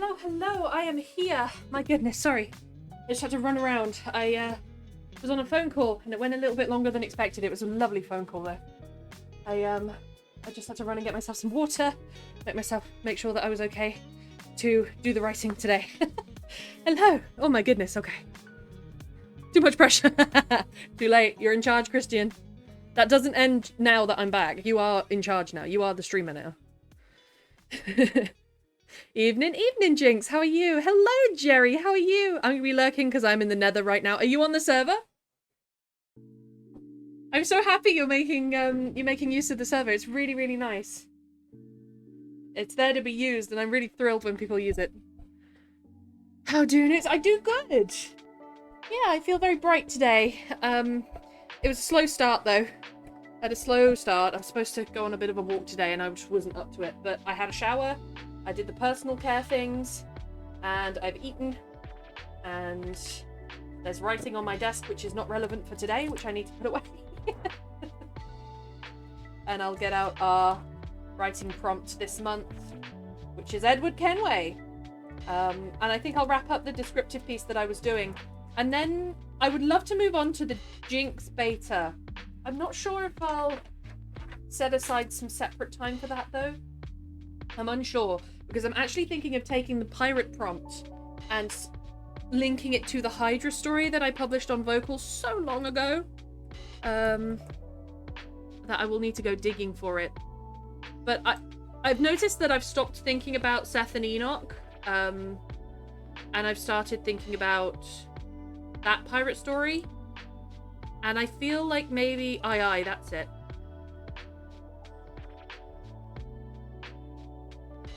Hello, hello, I am here. My goodness, sorry. I just had to run around. I was on a phone call and it went a little bit longer than expected. It was a lovely phone call though. I just had to run and get myself some water, make sure that I was okay to do the writing today. Hello. Oh my goodness, okay. Too much pressure. Too late. You're in charge, Christian. That doesn't end now that I'm back. You are in charge now. You are the streamer now. Evening, Jinx. How are you? Hello, Jerry. How are you? I'm gonna be lurking because I'm in the nether right now. Are you on the server? I'm so happy you're making use of the server. It's really, really nice. It's there to be used, and I'm really thrilled when people use it. How do it? I do good. Yeah, I feel very bright today. It was a slow start though. I had a slow start. I was supposed to go on a bit of a walk today, and I just wasn't up to it. But I had a shower. I did the personal care things, and I've eaten, and there's writing on my desk which is not relevant for today, which I need to put away. And I'll get out our writing prompt this month, which is Edward Kenway. And I think I'll wrap up the descriptive piece that I was doing, and then I would love to move on to the Jinx beta. I'm not sure if I'll set aside some separate time for that though. I'm unsure, because I'm actually thinking of taking the pirate prompt and linking it to the Hydra story that I published on Vocal so long ago, that I will need to go digging for it. But I've noticed that I've stopped thinking about Seth and Enoch, and I've started thinking about that pirate story, and I feel like maybe aye, that's it.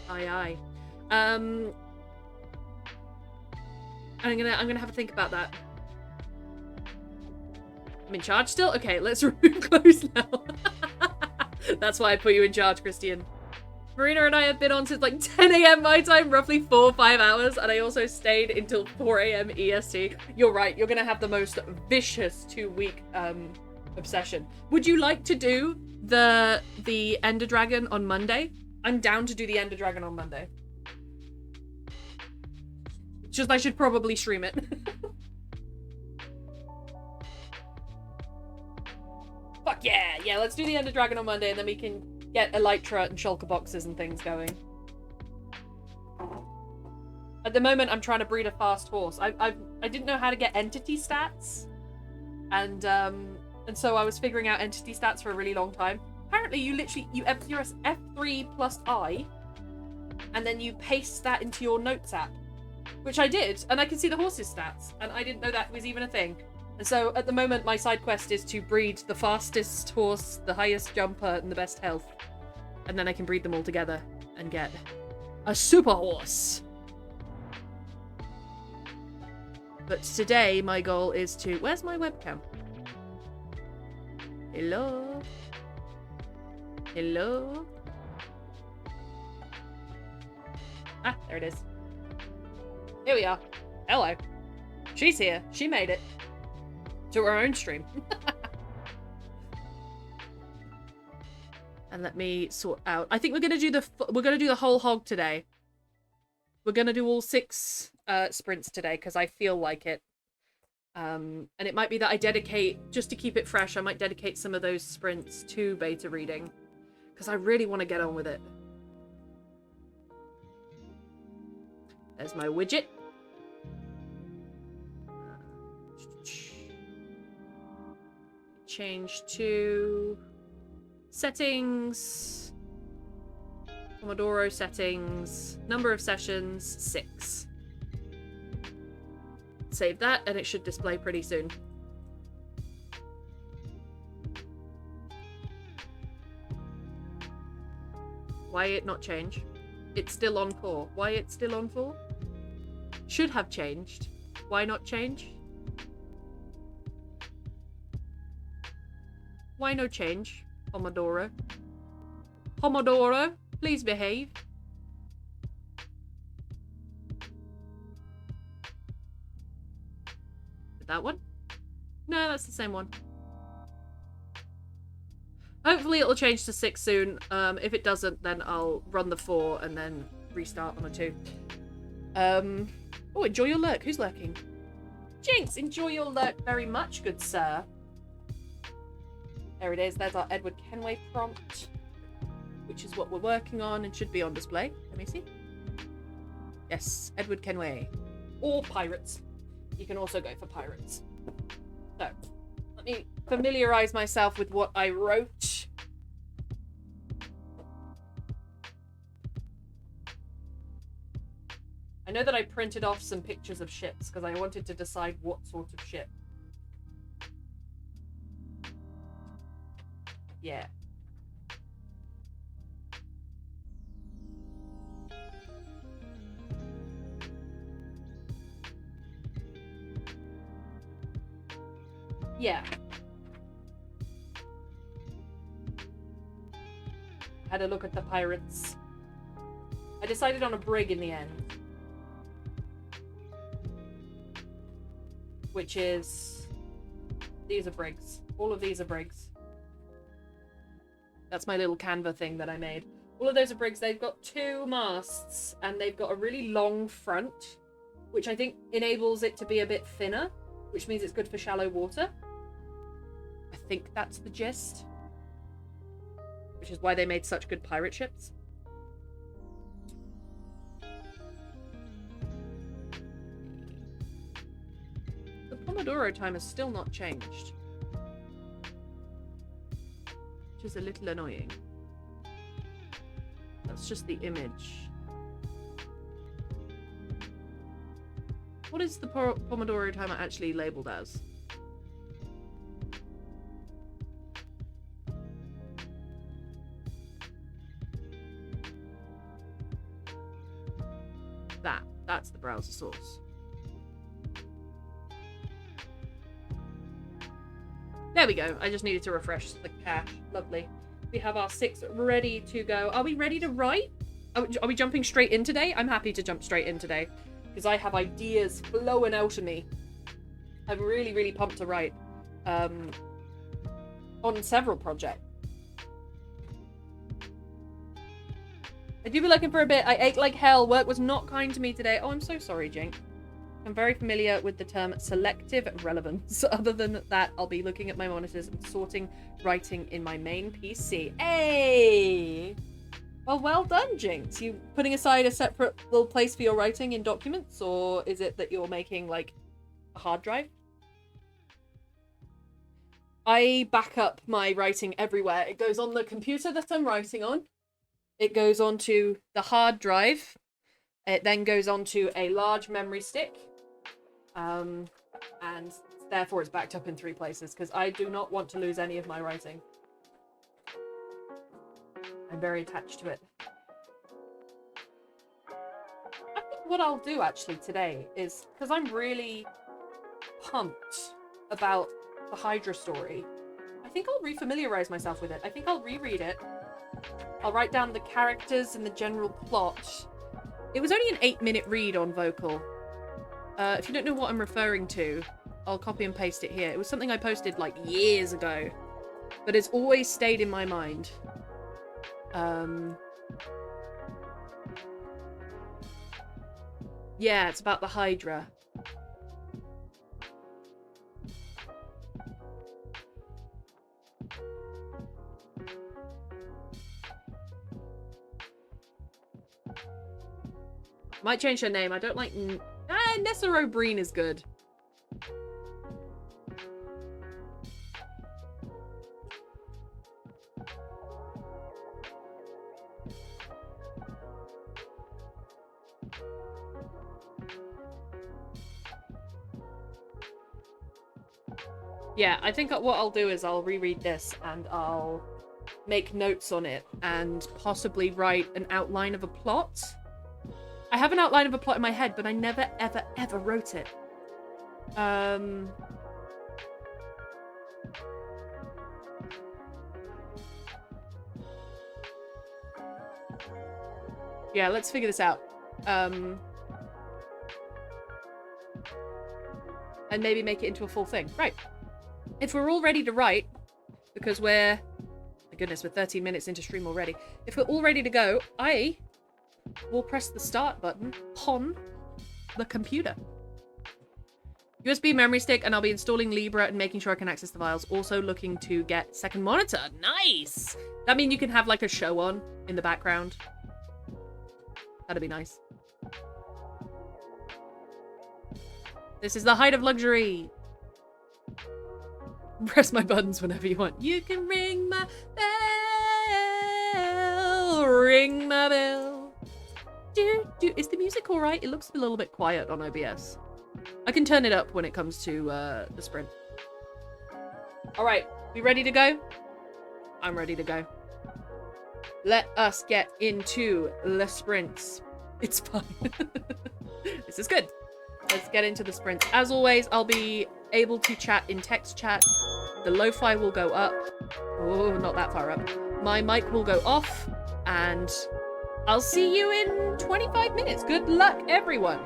Aye. I'm gonna have a think about that. I'm in charge still? Okay, let's remove clothes now. That's why I put you in charge, Christian. Marina and I have been on since like 10 AM my time, roughly 4 or 5 hours, and I also stayed until 4 AM EST. You're right, you're gonna have the most vicious 2-week obsession. Would you like to do the Ender Dragon on Monday? I'm down to do the Ender Dragon on Monday. It's just I should probably stream it. Fuck yeah! Yeah, let's do the Ender Dragon on Monday, and then we can get Elytra and Shulker boxes and things going. At the moment, I'm trying to breed a fast horse. I didn't know how to get entity stats, and so I was figuring out entity stats for a really long time. Apparently, you're F3 plus I, and then you paste that into your notes app, which I did, and I can see the horse's stats, and I didn't know that was even a thing. And so at the moment, my side quest is to breed the fastest horse, the highest jumper, and the best health, and then I can breed them all together and get a super horse. But today, my goal is to... Where's my webcam? Hello? Hello? Ah, there it is. Here we are. Hello. She's here. She made it. To her own stream. And let me sort out. I think we're gonna do the whole hog today. We're gonna do all 6 sprints today because I feel like it. And it might be that I dedicate, just to keep it fresh, I might dedicate some of those sprints to beta reading. Because I really want to get on with it. There's my widget. Change to settings. Pomodoro settings. Number of sessions, 6. Save that and it should display pretty soon. Why it not change? It's still on 4. Why it's still on 4? Should have changed. Why not change? Why no change? Pomodoro. Pomodoro, please behave. That one? No, that's the same one. Hopefully it'll change to 6 soon. If it doesn't, then I'll run the 4 and then restart on a 2. Oh, enjoy your lurk. Who's lurking? Jinx, enjoy your lurk very much, good sir. There it is. There's our Edward Kenway prompt, which is what we're working on and should be on display. Let me see. Yes, Edward Kenway. Or pirates. You can also go for pirates. So, let me familiarize myself with what I wrote. I know that I printed off some pictures of ships because I wanted to decide what sort of ship. Yeah. Yeah. Had a look at the pirates. I decided on a brig in the end. Which is... These are brigs. All of these are brigs. That's my little Canva thing that I made. All of those are brigs. They've got 2 masts, and they've got a really long front, which I think enables it to be a bit thinner, which means it's good for shallow water. I think that's the gist. Which is why they made such good pirate ships. The Pomodoro time has still not changed. Which is a little annoying. That's just the image. What is the Pomodoro timer actually labeled as? That's the browser source. There we go. I just needed to refresh the cache. Lovely. We have our 6 ready to go. Are we ready to write? Are we jumping straight in today? I'm happy to jump straight in today because I have ideas flowing out of me. I'm really, really pumped to write on several projects. I do be looking for a bit. I ate like hell. Work was not kind to me today. Oh, I'm so sorry, Jink. I'm very familiar with the term selective relevance. Other than that, I'll be looking at my monitors and sorting writing in my main PC. Hey! Well done, Jinx. You putting aside a separate little place for your writing in documents, or is it that you're making, like, a hard drive? I back up my writing everywhere. It goes on the computer that I'm writing on. It goes onto the hard drive. It then goes onto a large memory stick. And therefore it's backed up in 3 places because I do not want to lose any of my writing. I'm very attached to it. I think what I'll do actually today is, because I'm really pumped about the Hydra story, I think I'll refamiliarize myself with it. I think I'll reread it. I'll write down the characters and the general plot. It was only an 8-minute read on Vocal. If you don't know what I'm referring to, I'll copy and paste it here. It was something I posted like years ago, but it's always stayed in my mind. Yeah, it's about the Hydra. Might change her name. I don't like... Nessa O'Brien is good. Yeah, I think what I'll do is I'll reread this and I'll make notes on it and possibly write an outline of a plot. I have an outline of a plot in my head, but I never, ever, ever wrote it. Yeah, let's figure this out. And maybe make it into a full thing. Right. If we're all ready to write, because my goodness, we're 13 minutes into stream already. If we're all ready to go, I will press the start button the computer. USB memory stick, and I'll be installing Libra and making sure I can access the files. Also looking to get second monitor. Nice! That means you can have like a show on in the background. That'd be nice. This is the height of luxury. Press my buttons whenever you want. You can ring my bell. Ring my bell. Is the music alright? It looks a little bit quiet on OBS. I can turn it up when it comes to the sprint. Alright, we ready to go? I'm ready to go. Let us get into the sprints. It's fine. This is good. Let's get into the sprints. As always, I'll be able to chat in text chat. The lo-fi will go up. Oh, not that far up. My mic will go off. And I'll see you in 25 minutes. Good luck, everyone.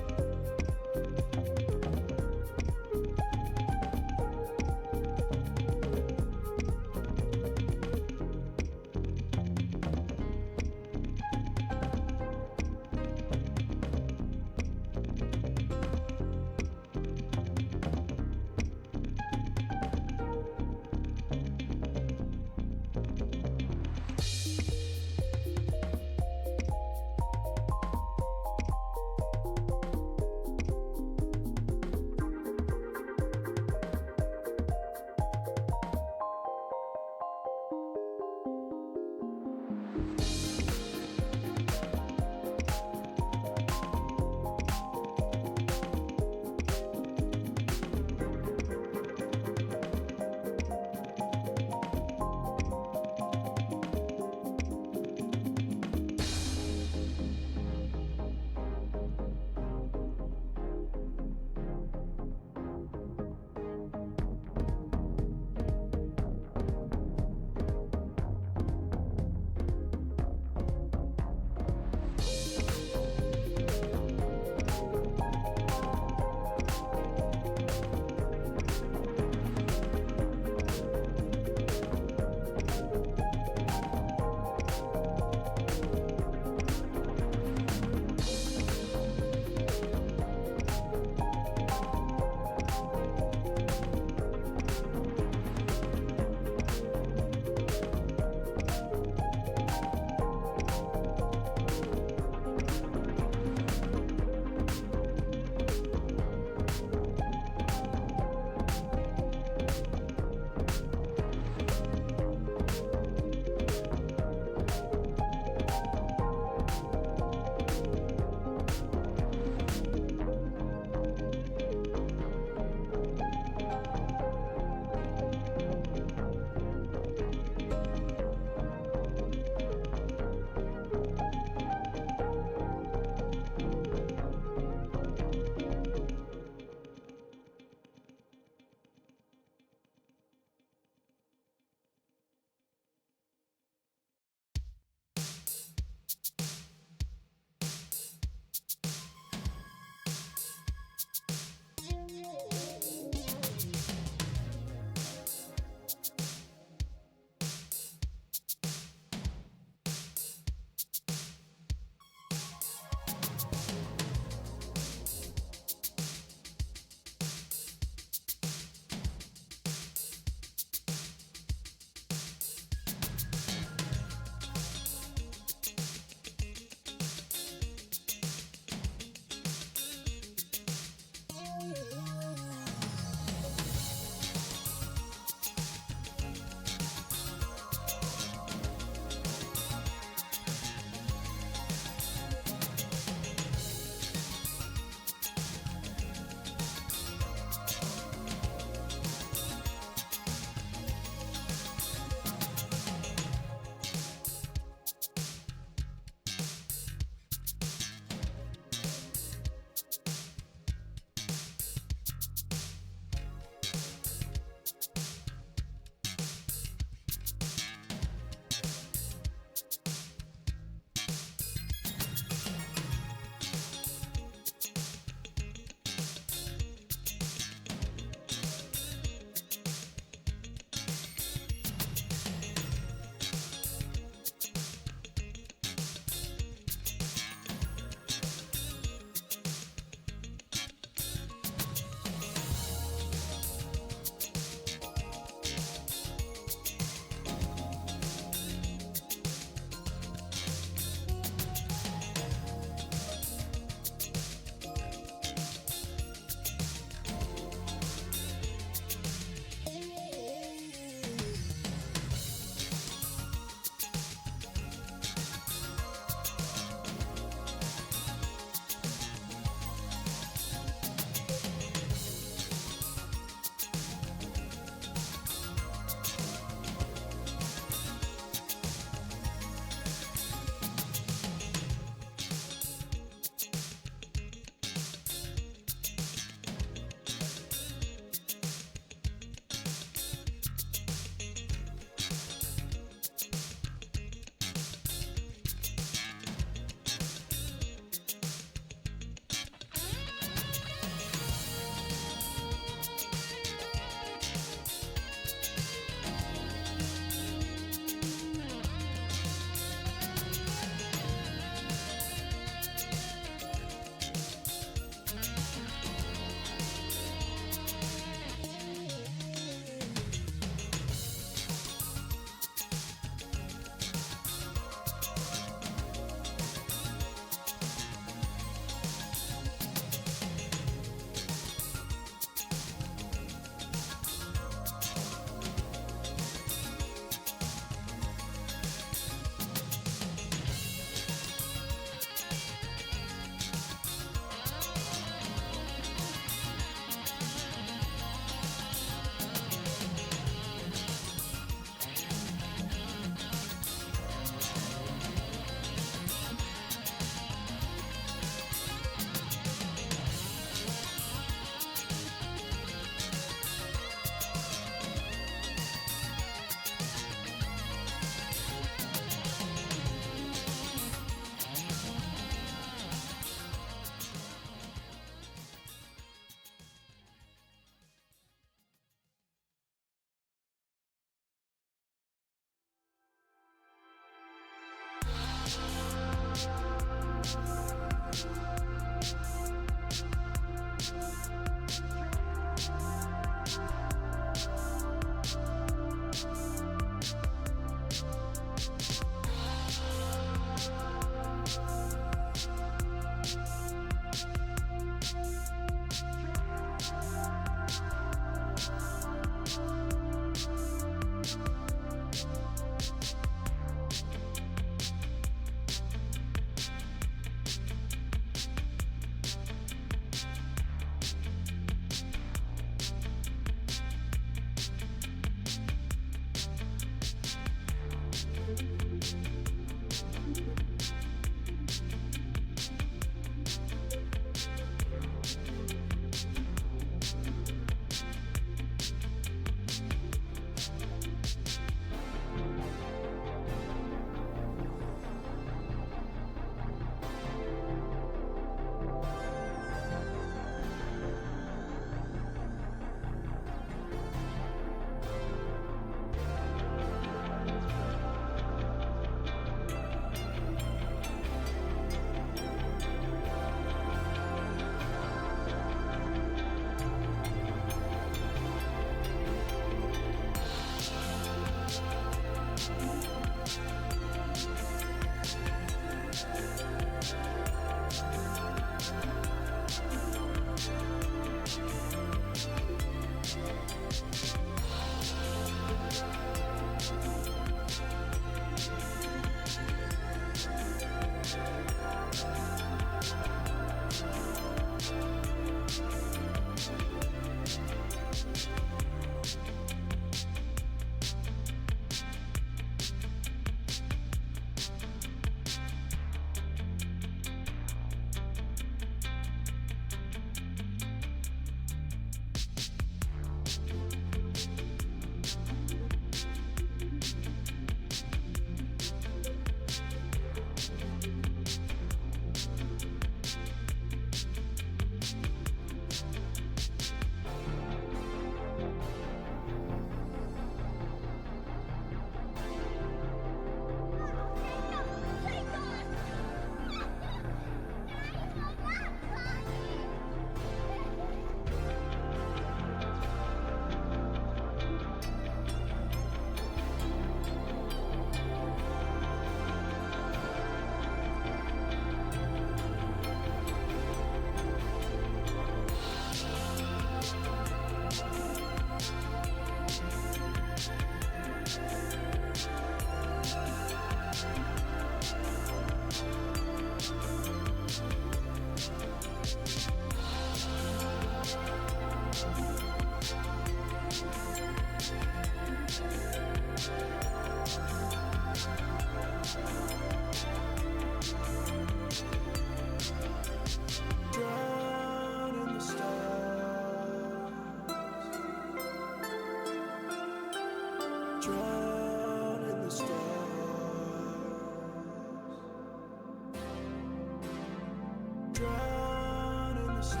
Drown in the storm.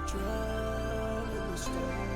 Drown in the storm.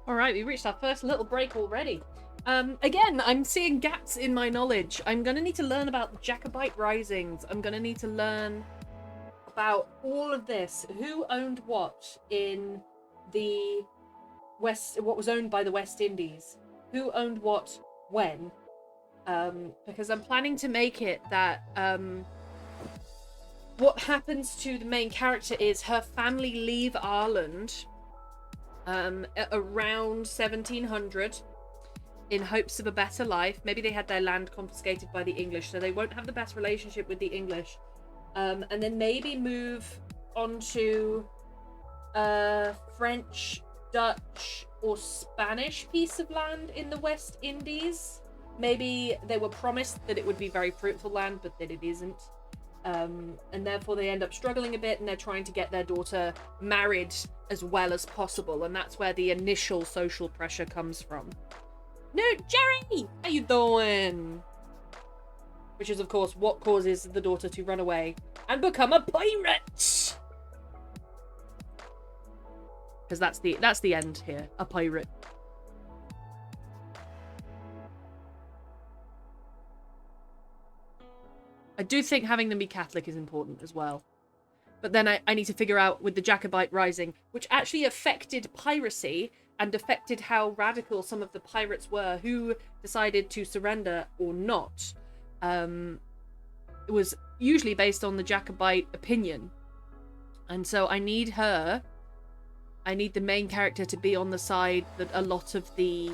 Alright, we reached our first little break already. Again, I'm seeing gaps in my knowledge. I'm gonna need to learn about the Jacobite Risings. I'm gonna need to learn about all of this. Who owned what in the West, what was owned by the West Indies? Who owned what when? Because I'm planning to make it that, what happens to the main character is her family leave Ireland around 1700 in hopes of a better life. Maybe they had their land confiscated by the English, so they won't have the best relationship with the English. And then maybe move on to French, Dutch, or Spanish piece of land in the West Indies. Maybe they were promised that it would be very fruitful land, but that it isn't. And therefore they end up struggling a bit, and they're trying to get their daughter married as well as possible, and that's where the initial social pressure comes from. No, Jerry! How you doing? Which is, of course, what causes the daughter to run away and become a pirate! Because that's the end here, a pirate. I do think having them be Catholic is important as well. But then I need to figure out with the Jacobite Rising, which actually affected piracy and affected how radical some of the pirates were, who decided to surrender or not. It was usually based on the Jacobite opinion. And so I need the main character to be on the side that a lot of the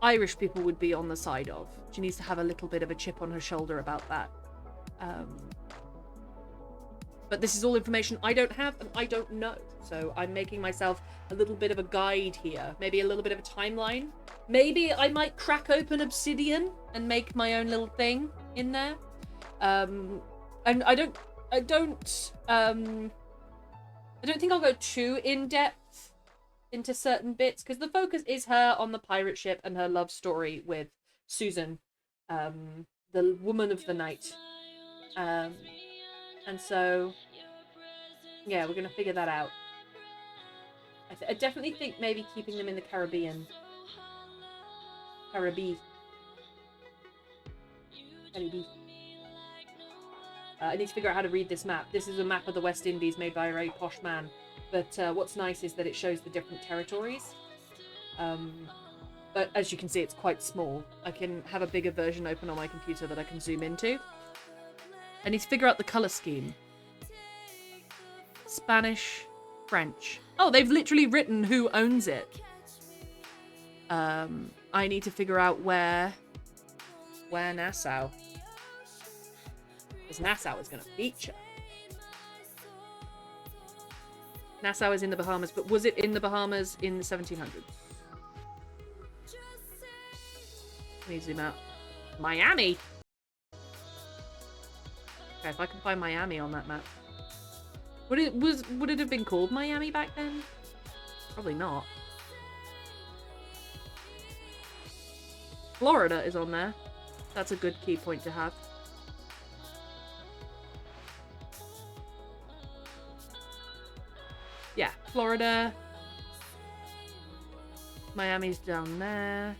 Irish people would be on the side of. She needs to have a little bit of a chip on her shoulder about that. But this is all information I don't have and I don't know. So I'm making myself a little bit of a guide here. Maybe a little bit of a timeline. Maybe I might crack open Obsidian and make my own little thing in there. And I don't think I'll go too in-depth into certain bits, because the focus is her on the pirate ship and her love story with Susan, the woman of the night. And so, yeah, we're going to figure that out. I definitely think maybe keeping them in the Caribbean. Caribe. I need to figure out how to read this map. This is a map of the West Indies made by a very posh man. But what's nice is that it shows the different territories. But as you can see, it's quite small. I can have a bigger version open on my computer that I can zoom into. I need to figure out the colour scheme. Spanish, French. Oh, they've literally written who owns it. I need to figure out where Nassau. Because Nassau is going to feature. Nassau is in the Bahamas, but was it in the Bahamas in the 1700s? Let me zoom out. Miami! Okay, if I can find Miami on that map. Would it have been called Miami back then? Probably not. Florida is on there. That's a good key point to have. Yeah, Florida. Miami's down there.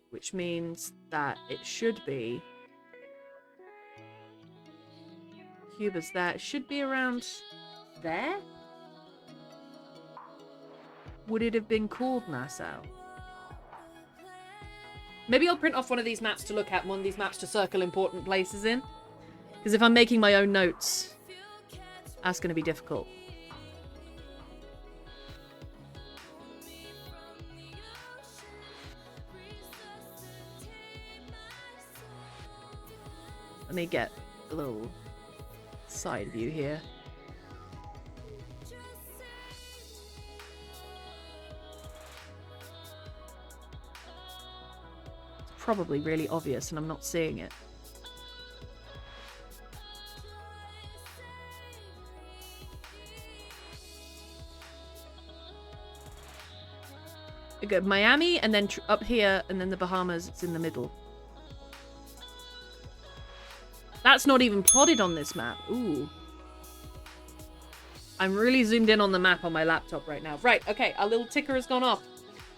Which means that it should be... Cuba's there. It should be around there? Would it have been called Nassau? Maybe I'll print off one of these maps to look at, one of these maps to circle important places in. Because if I'm making my own notes, that's going to be difficult. Let me get a little side view here. It's probably really obvious and I'm not seeing it. We go Miami and then up here and then the Bahamas, it's in the middle. That's not even plotted on this map. Ooh. I'm really zoomed in on the map on my laptop right now. Right, okay, our little ticker has gone off.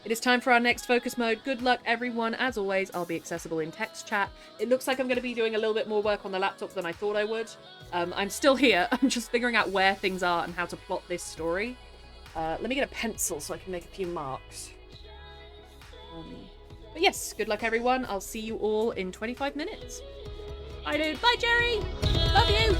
It is time for our next focus mode. Good luck, everyone. As always, I'll be accessible in text chat. It looks like I'm going to be doing a little bit more work on the laptop than I thought I would. I'm still here. I'm just figuring out where things are and how to plot this story. Let me get a pencil so I can make a few marks. But yes, good luck, everyone. I'll see you all in 25 minutes. Bye, dude. Bye, Jerry. Love you.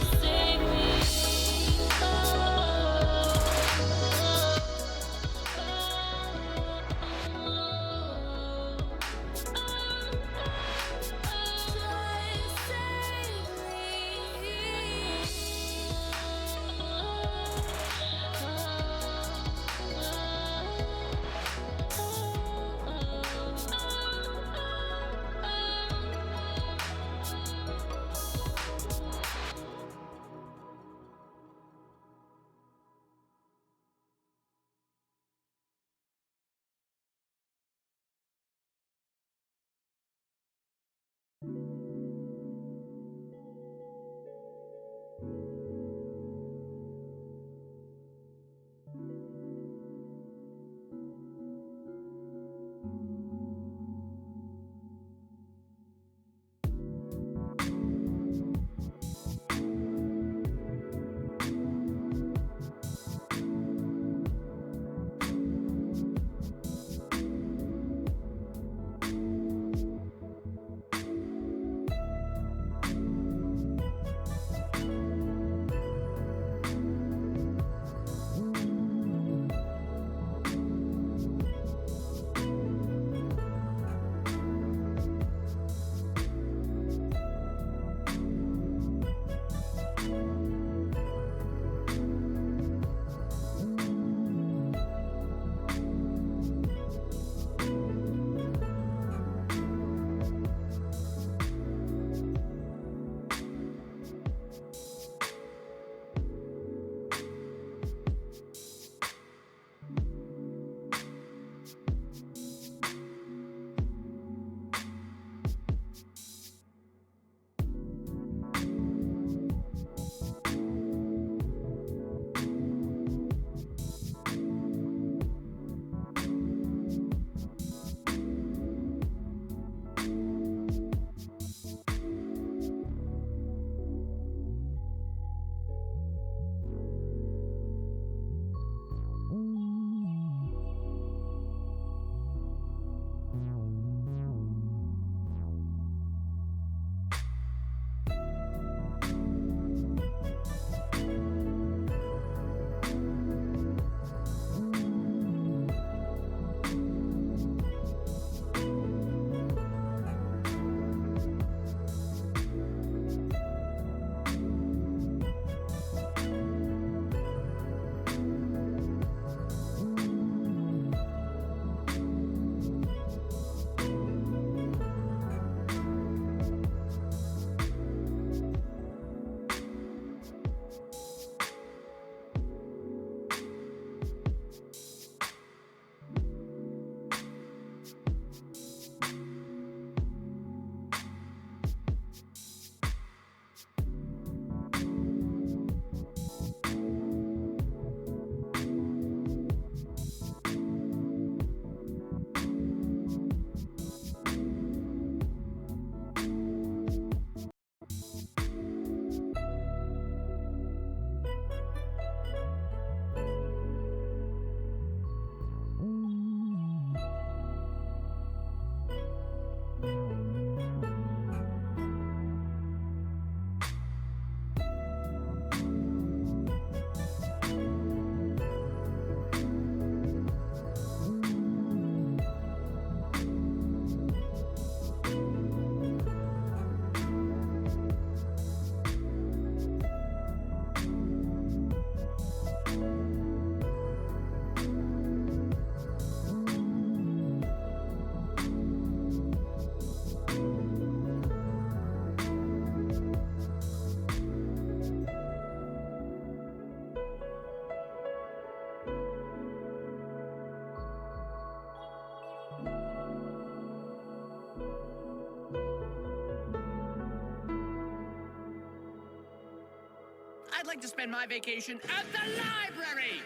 like to spend my vacation at the library!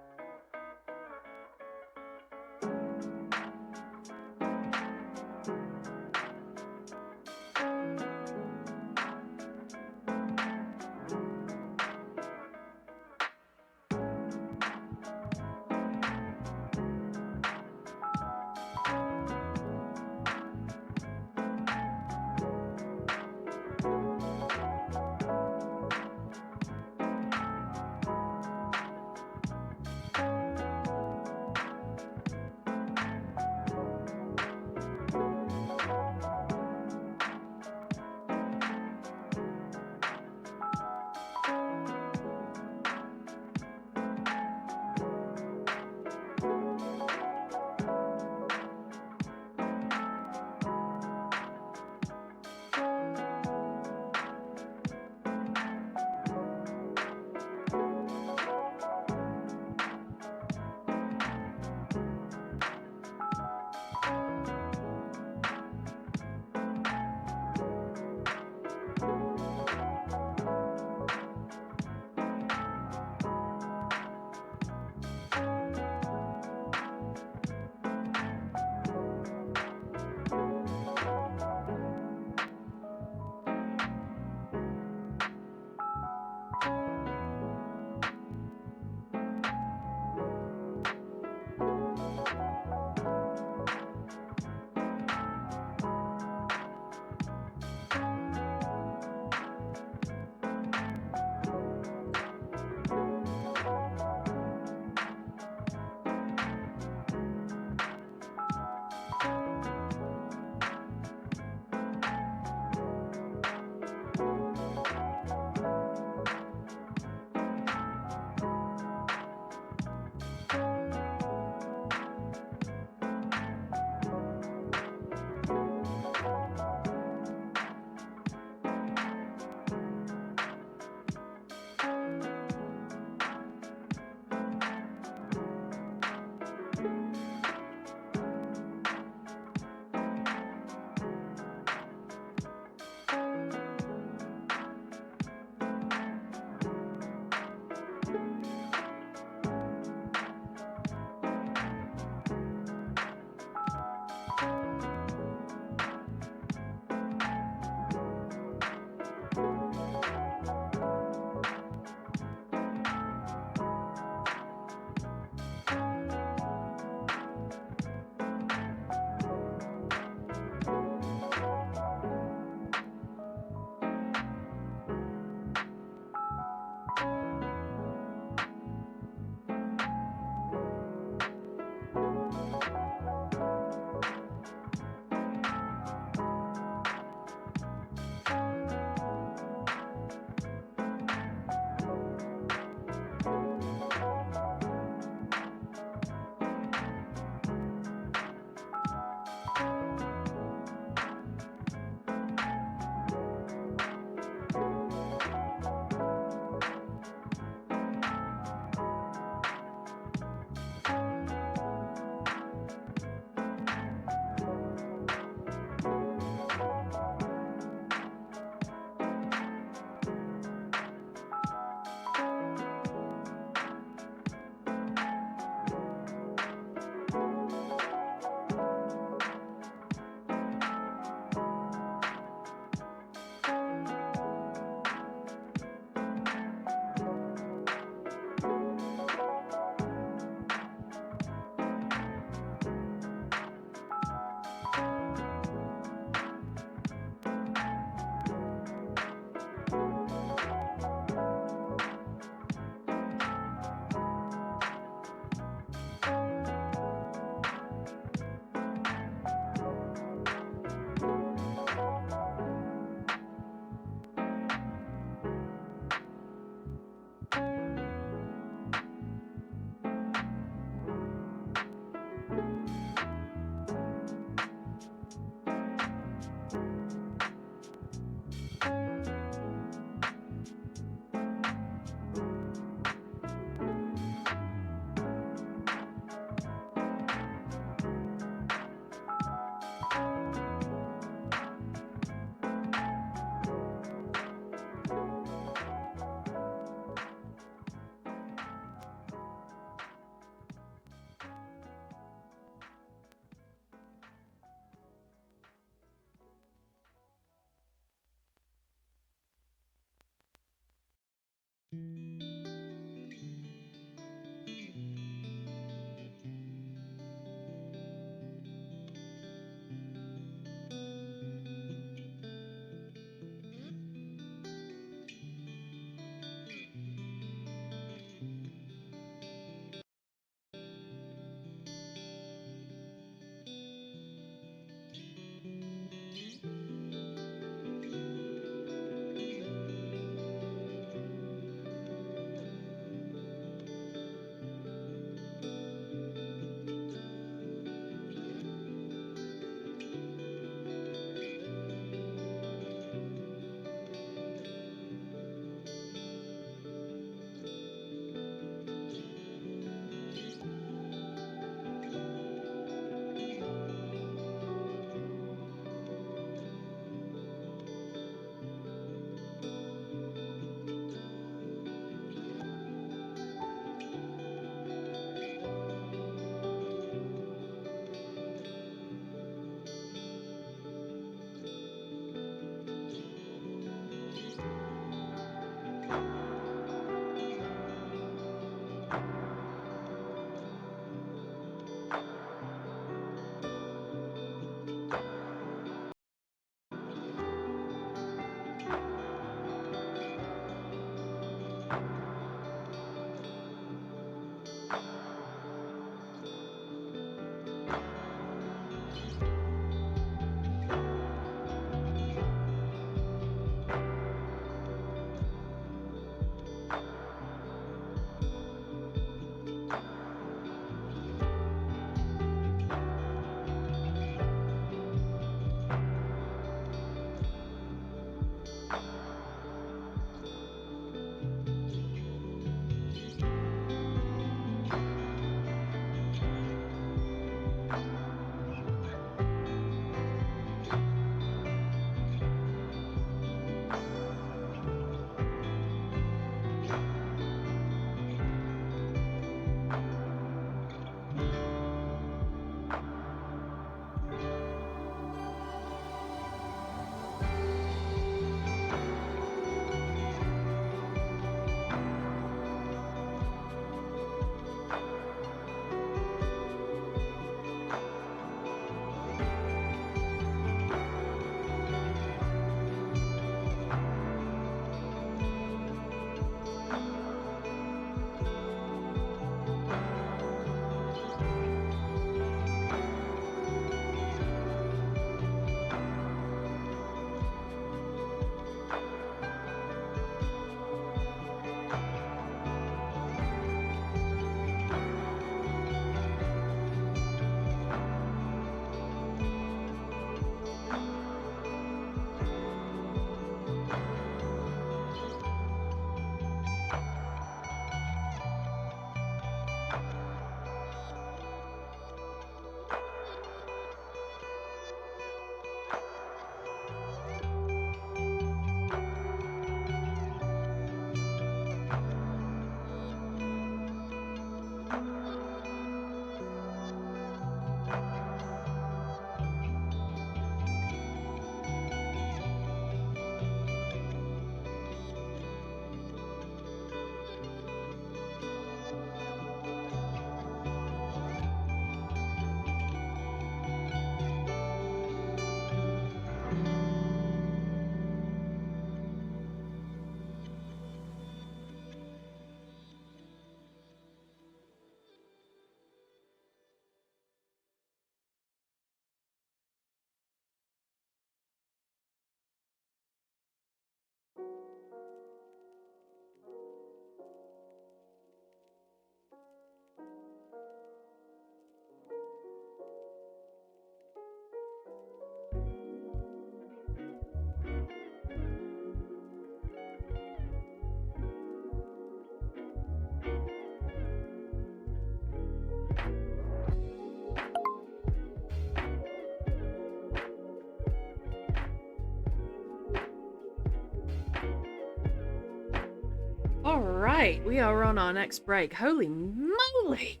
All right, we are on our next break. Holy moly!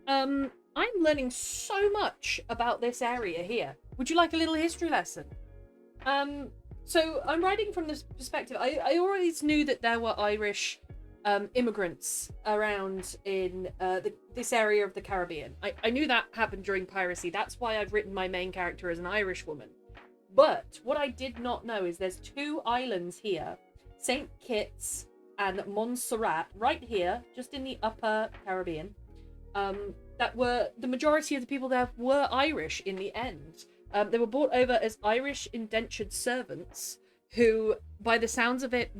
I'm learning so much about this area here. Would you like a little history lesson? So I'm writing from this perspective. I always knew that there were Irish immigrants around in this area of the Caribbean. I knew that happened during piracy. That's why I've written my main character as an Irish woman. But what I did not know is there's two islands here, St. Kitts and Montserrat, right here, just in the upper Caribbean, that were, the majority of the people there were Irish in the end. They were brought over as Irish indentured servants who, by the sounds of it,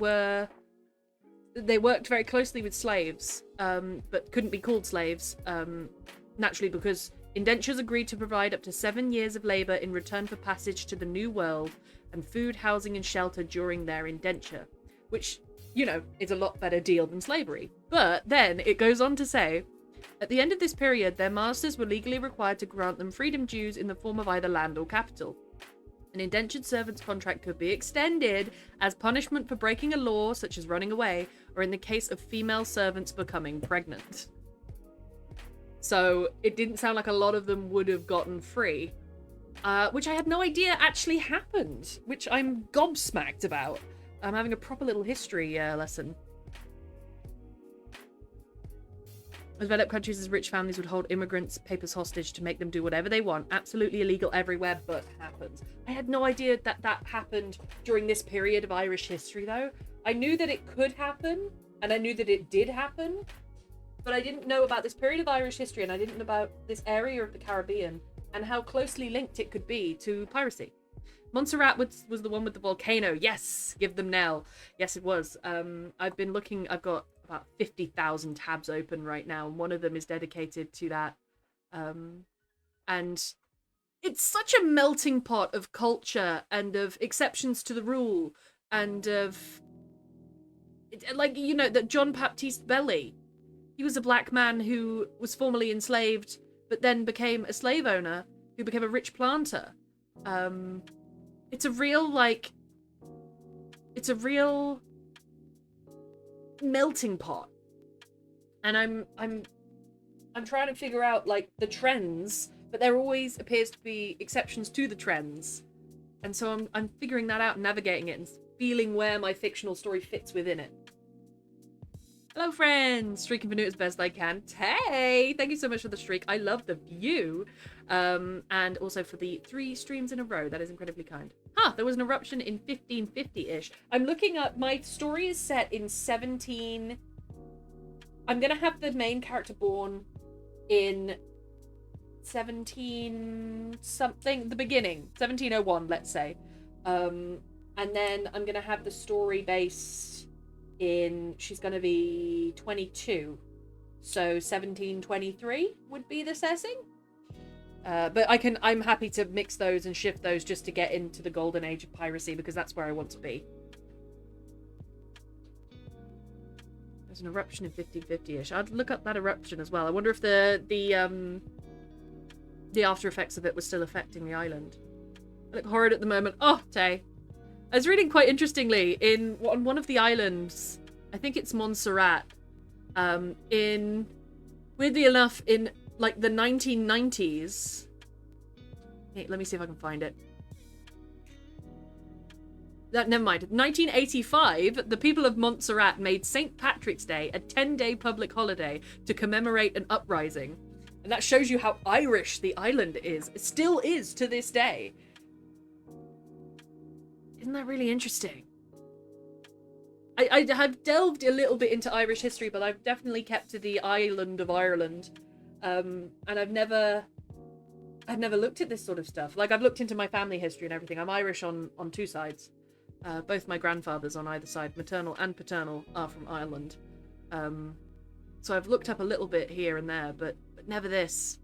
they worked very closely with slaves, but couldn't be called slaves, naturally because indentures agreed to provide up to 7 years of labour in return for passage to the New World and food, housing and shelter during their indenture, which, you know, is a lot better deal than slavery. But then it goes on to say, at the end of this period, their masters were legally required to grant them freedom dues in the form of either land or capital. An indentured servant's contract could be extended as punishment for breaking a law, such as running away, or in the case of female servants becoming pregnant. So it didn't sound like a lot of them would have gotten free, which I had no idea actually happened, which I'm gobsmacked about. I'm having a proper little history lesson. Developed countries as rich families would hold immigrants' papers hostage to make them do whatever they want. Absolutely illegal everywhere, but happens. I had no idea that that happened during this period of Irish history, though. I knew that it could happen, and I knew that it did happen, but I didn't know about this period of Irish history, and I didn't know about this area of the Caribbean and how closely linked it could be to piracy. Montserrat was the one with the volcano. Yes, give them Nell. Yes, it was. I've been looking. I've got about 50,000 tabs open right now, and one of them is dedicated to that. And it's such a melting pot of culture and of exceptions to the rule and of, like, you know, that John Baptiste Belly, he was a black man who was formerly enslaved but then became a slave owner who became a rich planter. It's a real, like, it's a real melting pot, and I'm trying to figure out, like, the trends, but there always appears to be exceptions to the trends, and so I'm figuring that out and navigating it and feeling where my fictional story fits within it. Hello, friends! Streaking for Newt as best I can. Hey! Thank you so much for the streak. I love the view. And also for the 3 streams in a row. That is incredibly kind. There was an eruption in 1550-ish. I'm looking up... My story is set in 17... I'm going to have the main character born in 17-something. The beginning. 1701, let's say. And then I'm going to have the story based... she's going to be 22, so 1723 would be the setting. But I'm happy to mix those and shift those just to get into the golden age of piracy, because that's where I want to be. There's an eruption in 1550-ish. I'd look up that eruption as well. I wonder if the after effects of it was still affecting the island. I look horrid at the moment. Oh, Tay. I was reading quite interestingly on one of the islands, I think it's Montserrat, weirdly enough, in like the 1990s. Hey, let me see if I can find it. Never mind. 1985, the people of Montserrat made St. Patrick's Day a 10-day public holiday to commemorate an uprising. And that shows you how Irish the island is. It still is to this day. Isn't that really interesting? I have delved a little bit into Irish history, but I've definitely kept to the island of Ireland. And I've never looked at this sort of stuff. Like, I've looked into my family history and everything. I'm Irish on 2 sides. Both my grandfathers on either side, maternal and paternal, are from Ireland. So I've looked up a little bit here and there, but never this.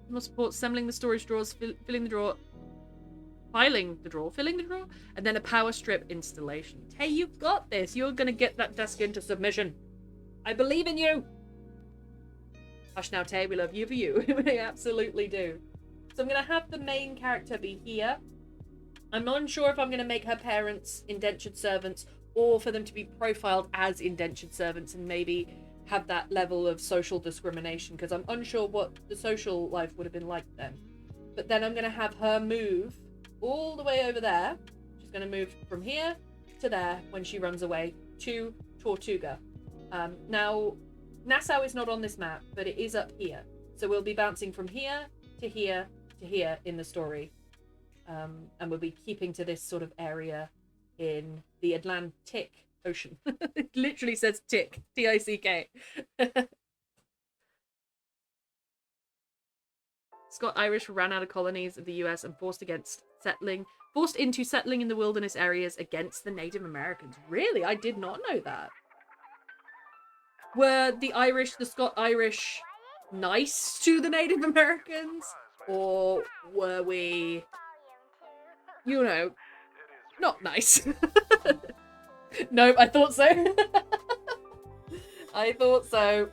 More support, assembling the storage drawers, filling the drawer, filling the drawer, and then a power strip installation. Hey, you've got this. You're gonna get that desk into submission. I believe in you. Hush now, Tay. We love you for you. We absolutely do. So I'm gonna have the main character be here. I'm not sure if I'm gonna make her parents indentured servants or for them to be profiled as indentured servants and maybe have that level of social discrimination, because I'm unsure what the social life would have been like then. But then I'm gonna have her move all the way over there. She's going to move from here to there when she runs away to Tortuga. Now, Nassau is not on this map, but it is up here. So we'll be bouncing from here to here to here in the story. And we'll be keeping to this sort of area in the Atlantic Ocean. It literally says tick, T-I-C-K. Scot-Irish ran out of colonies of the US and forced into settling in the wilderness areas against the Native Americans. Really? I did not know that. Were the Scot-Irish nice to the Native Americans? Or were we, you know, not nice? Nope, I thought so. I thought so.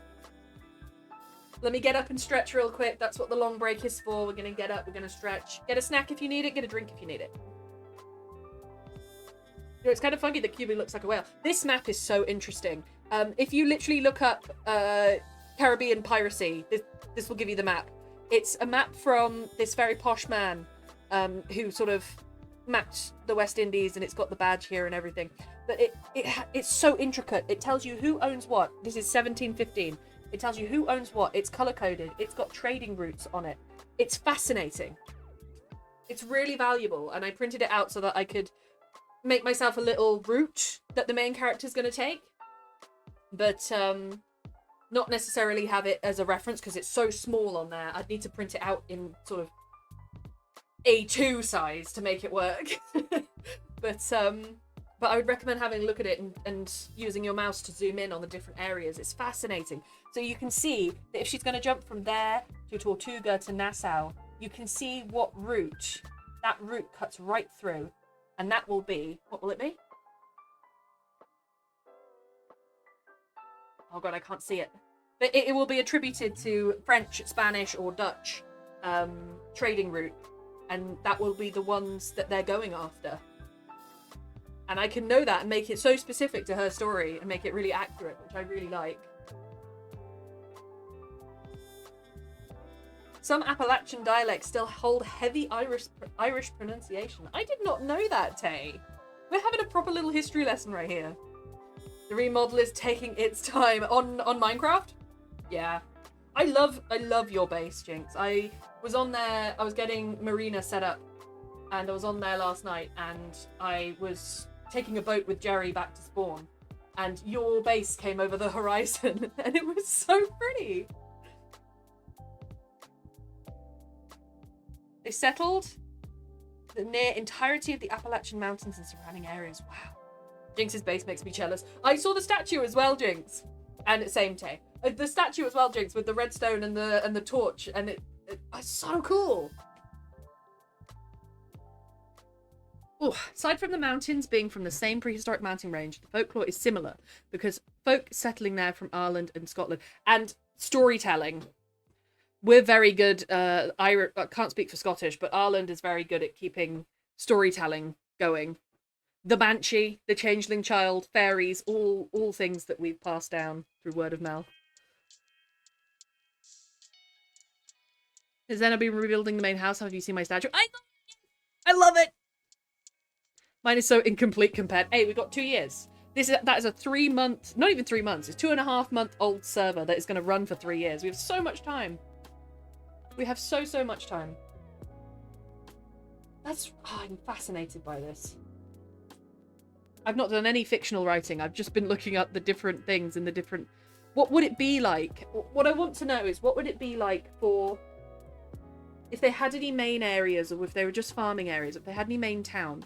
Let me get up and stretch real quick. That's what the long break is for. We're going to get up. We're going to stretch. Get a snack if you need it. Get a drink if you need it. You know, it's kind of funky that Cuba looks like a whale. This map is so interesting. If you literally look up Caribbean piracy, this will give you the map. It's a map from this very posh man who sort of mapped the West Indies, and it's got the badge here and everything. But it's so intricate. It tells you who owns what. This is 1715. It tells you who owns what. It's color-coded. It's got trading routes on it. It's fascinating. It's really valuable, and I printed it out so that I could make myself a little route that the main character's going to take. But not necessarily have it as a reference because it's so small on there. I'd need to print it out in sort of A2 size to make it work. But I would recommend having a look at it and using your mouse to zoom in on the different areas. It's fascinating. So you can see that if she's going to jump from there to Tortuga to Nassau, you can see what route that route cuts right through. And that will be, what will it be? Oh god, I can't see it. But it will be attributed to French, Spanish, or Dutch trading route. And that will be the ones that they're going after. And I can know that and make it so specific to her story and make it really accurate, which I really like. Some Appalachian dialects still hold heavy Irish pronunciation. I did not know that, Tay. We're having a proper little history lesson right here. The remodel is taking its time on Minecraft. Yeah, I love your base, Jinx. I was on there. I was getting Marina set up, and I was on there last night, and I was taking a boat with Jerry back to spawn, and your base came over the horizon, and it was so pretty. They settled the near entirety of the Appalachian Mountains and surrounding areas. Wow. Jinx's base makes me jealous. I saw the statue as well, Jinx. And same Tay. The statue as well, Jinx, with the redstone and the torch, and it's so cool. Oh, aside from the mountains being from the same prehistoric mountain range, the folklore is similar because folk settling there from Ireland and Scotland and storytelling. We're very good. I can't speak for Scottish, but Ireland is very good at keeping storytelling going. The Banshee, the Changeling Child, fairies, all things that we've passed down through word of mouth. Has Zena been rebuilding the main house? Have you seen my statue? I love it! Mine is so incomplete compared. Hey, we got 2 years. That is a 3 month, not even 3 months, it's 2.5 month old server that is going to run for 3 years. We have so much time. We have so much time. I'm fascinated by this. I've not done any fictional writing. I've just been looking up the different things and the different... What would it be like? What I want to know is what would it be like for... If they had any main areas, or if they were just farming areas, if they had any main towns,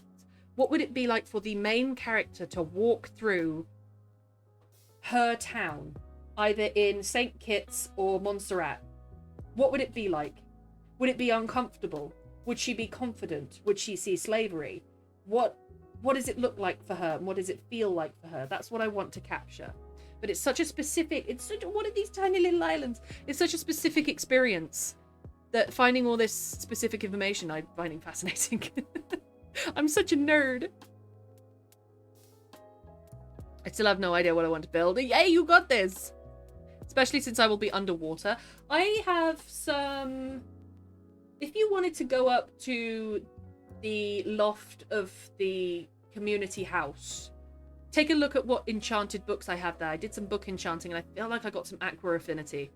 what would it be like for the main character to walk through her town, either in St. Kitts or Montserrat? What would it be like? Would it be uncomfortable? Would she be confident? Would she see slavery? What does it look like for her? And what does it feel like for her? That's what I want to capture. But it's such a specific... One of these tiny little islands. It's such a specific experience that finding all this specific information I'm finding fascinating. I'm such a nerd. I still have no idea what I want to build. Yay, you got this! Especially since I will be underwater. I have some... If you wanted to go up to the loft of the community house, take a look at what enchanted books I have there. I did some book enchanting and I feel like I got some aqua affinity.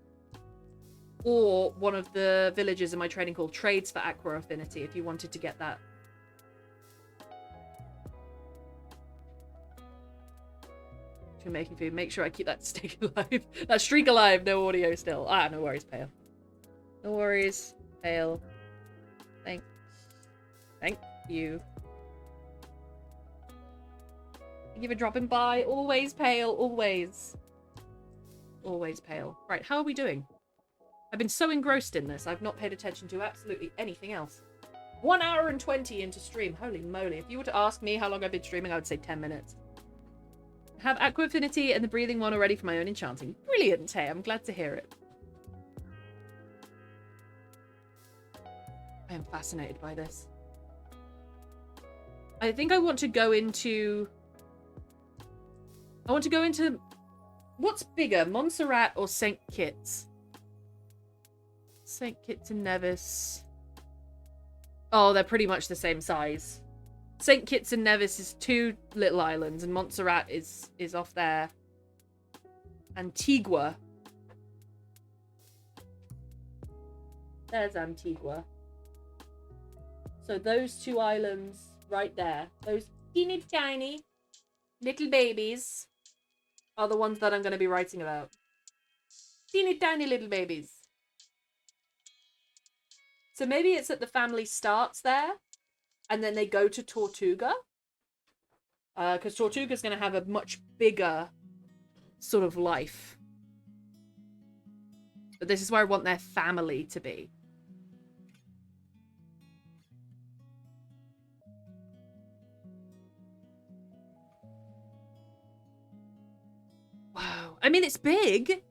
Or one of the villages in my training called trades for aqua affinity if you wanted to get that. Making food. Make sure I keep that streak alive. That streak alive. No audio still. No worries, Pale. No worries, Pale. Thanks. Thank you. Thank you for dropping by. Always, Pale. Always. Always, Pale. Right, how are we doing? I've been so engrossed in this, I've not paid attention to absolutely anything else. 1 hour and 20 into stream. Holy moly. If you were to ask me how long I've been streaming, I would say 10 minutes. Have aqua affinity and the breathing one already for my own enchanting. Brilliant, Tay. I'm glad to hear it. I am fascinated by this. I think I want to go into... What's bigger, Montserrat or St. Kitts? St. Kitts and Nevis. Oh, they're pretty much the same size. St. Kitts and Nevis is 2 little islands, and Montserrat is off there. Antigua. There's Antigua. So those 2 islands right there. teeny tiny little babies are the ones that I'm going to be writing about. Teeny tiny little babies. So maybe it's that the family starts there and then they go to Tortuga. Because Tortuga's going to have a much bigger sort of life. But this is where I want their family to be. Wow. I mean, it's big.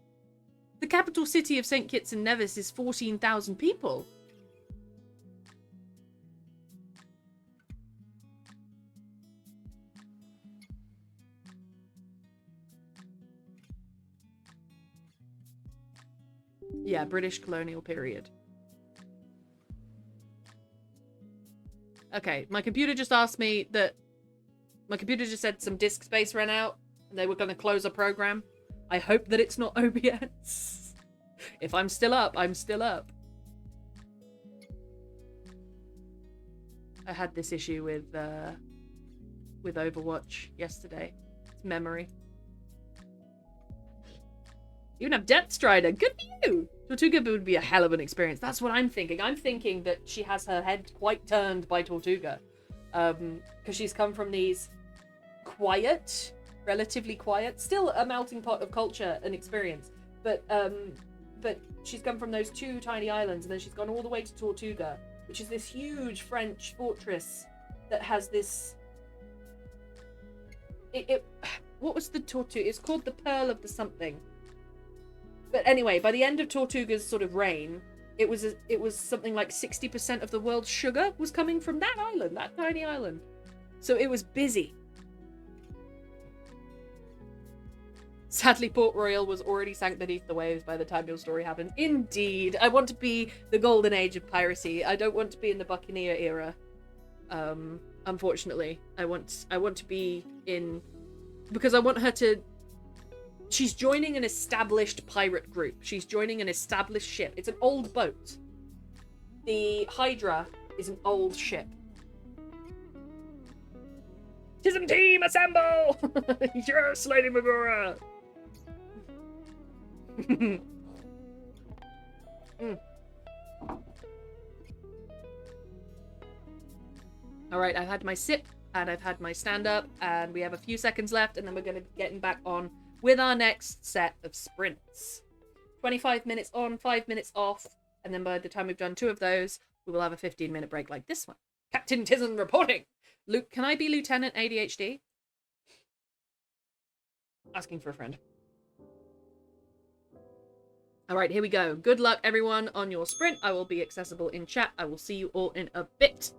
The capital city of St. Kitts and Nevis is 14,000 people. Yeah, British colonial period. Okay, my computer just asked me that... My computer just said some disk space ran out and they were going to close a program. I hope that it's not OBS. If I'm still up, I'm still up. I had this issue with Overwatch yesterday. It's memory. You even have Depth Strider. Good for you! Tortuga would be a hell of an experience. That's what I'm thinking. I'm thinking that she has her head quite turned by Tortuga. Because she's come from these quiet, relatively quiet, still a melting pot of culture and experience. But she's come from those two tiny islands, and then she's gone all the way to Tortuga, which is this huge French fortress that has this... What was the Tortuga? It's called the Pearl of the something. But anyway, by the end of Tortuga's sort of reign, it was something like 60% of the world's sugar was coming from that island, that tiny island. So it was busy. Sadly, Port Royal was already sank beneath the waves by the time your story happened. Indeed. I want to be the golden age of piracy. I don't want to be in the Buccaneer era. Unfortunately. I want to be in... Because I want her to... She's joining an established pirate group. She's joining an established ship. It's an old boat. The Hydra is an old ship. Tism team, assemble! Yes, Lady Megara! Alright, I've had my sip, and I've had my stand-up, and we have a few seconds left, and then we're going to be getting back on with our next set of sprints. 25 minutes on, 5 minutes off, and then by the time we've done 2 of those, we will have a 15-minute break like this one. Captain Tism reporting! Luke, can I be Lieutenant ADHD? Asking for a friend. Alright, here we go. Good luck, everyone, on your sprint. I will be accessible in chat. I will see you all in a bit.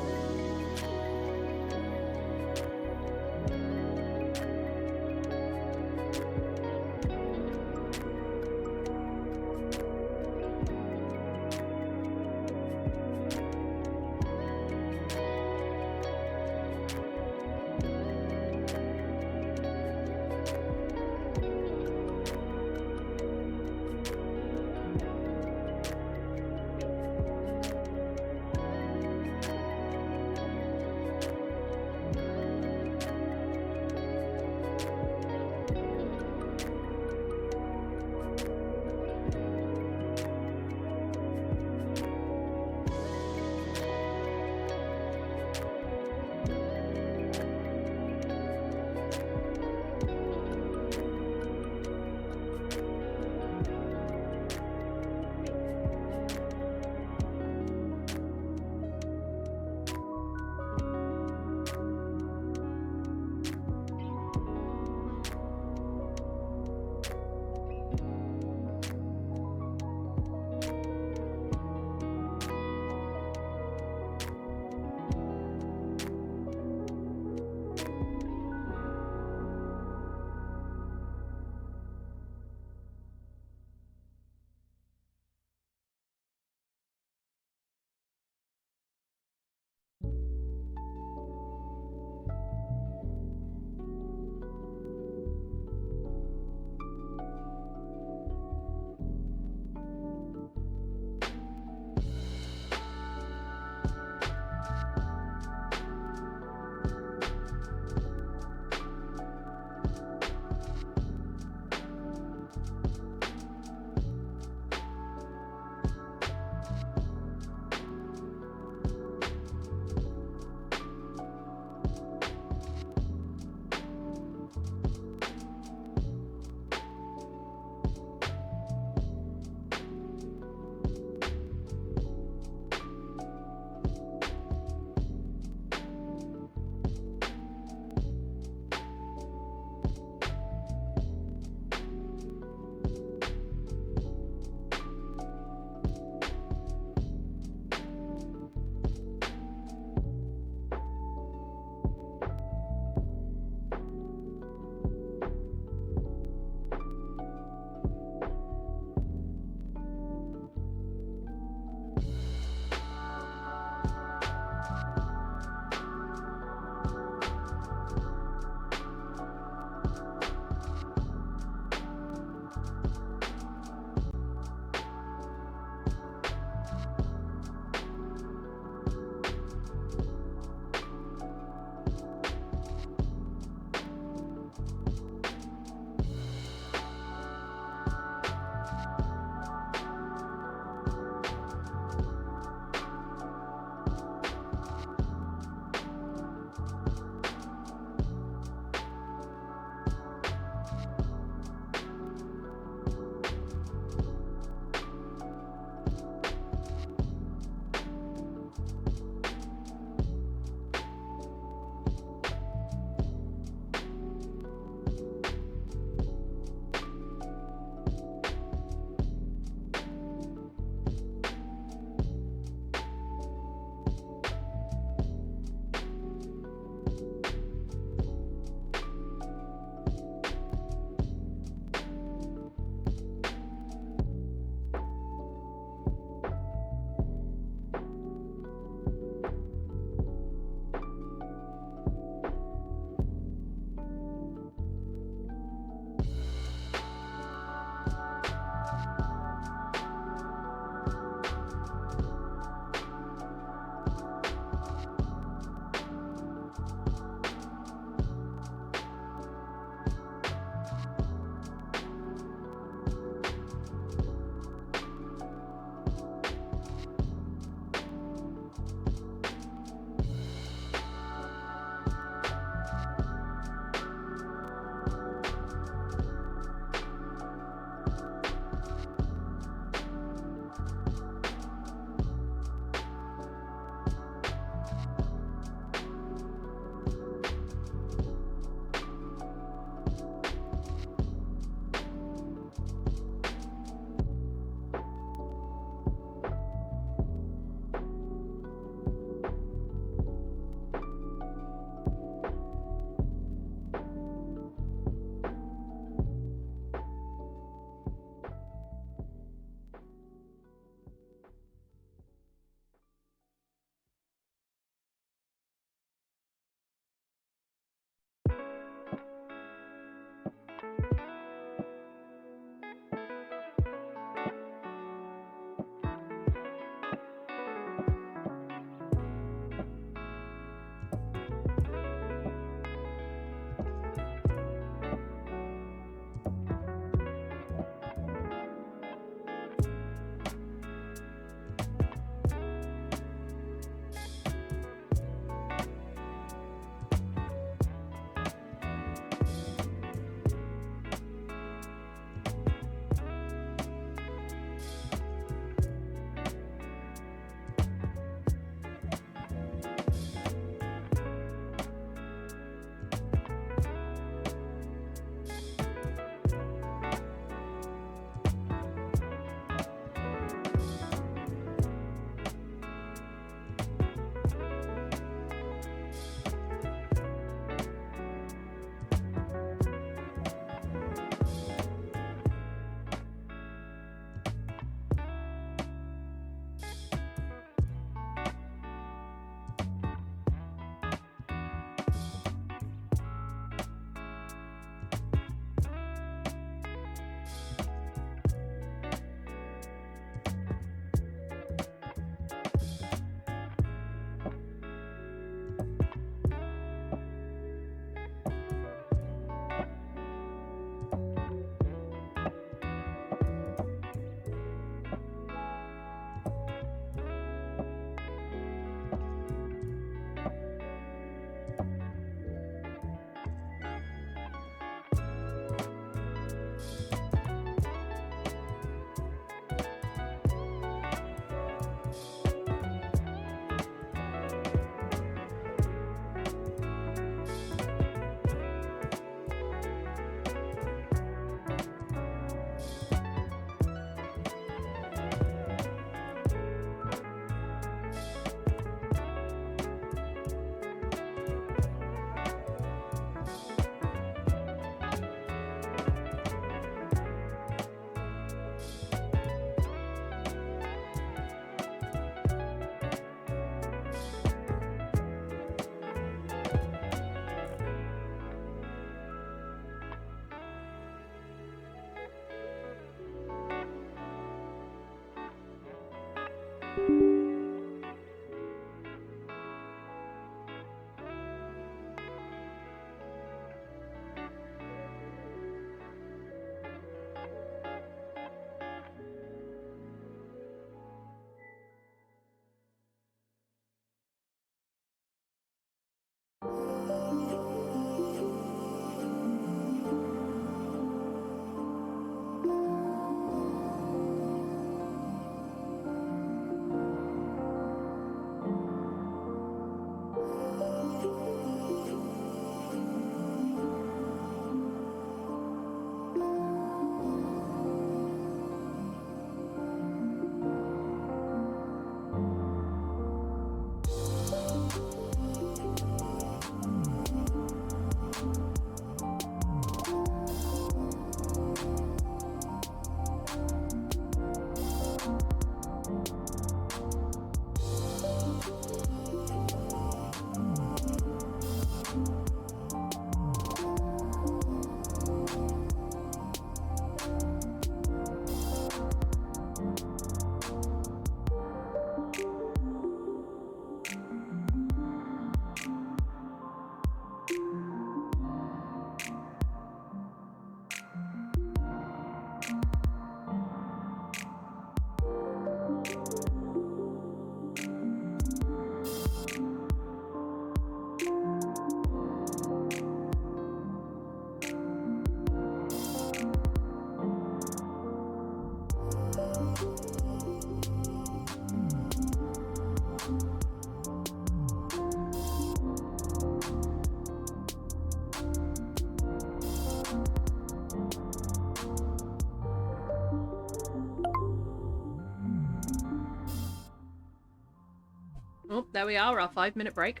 Oh, there we are, our 5-minute break.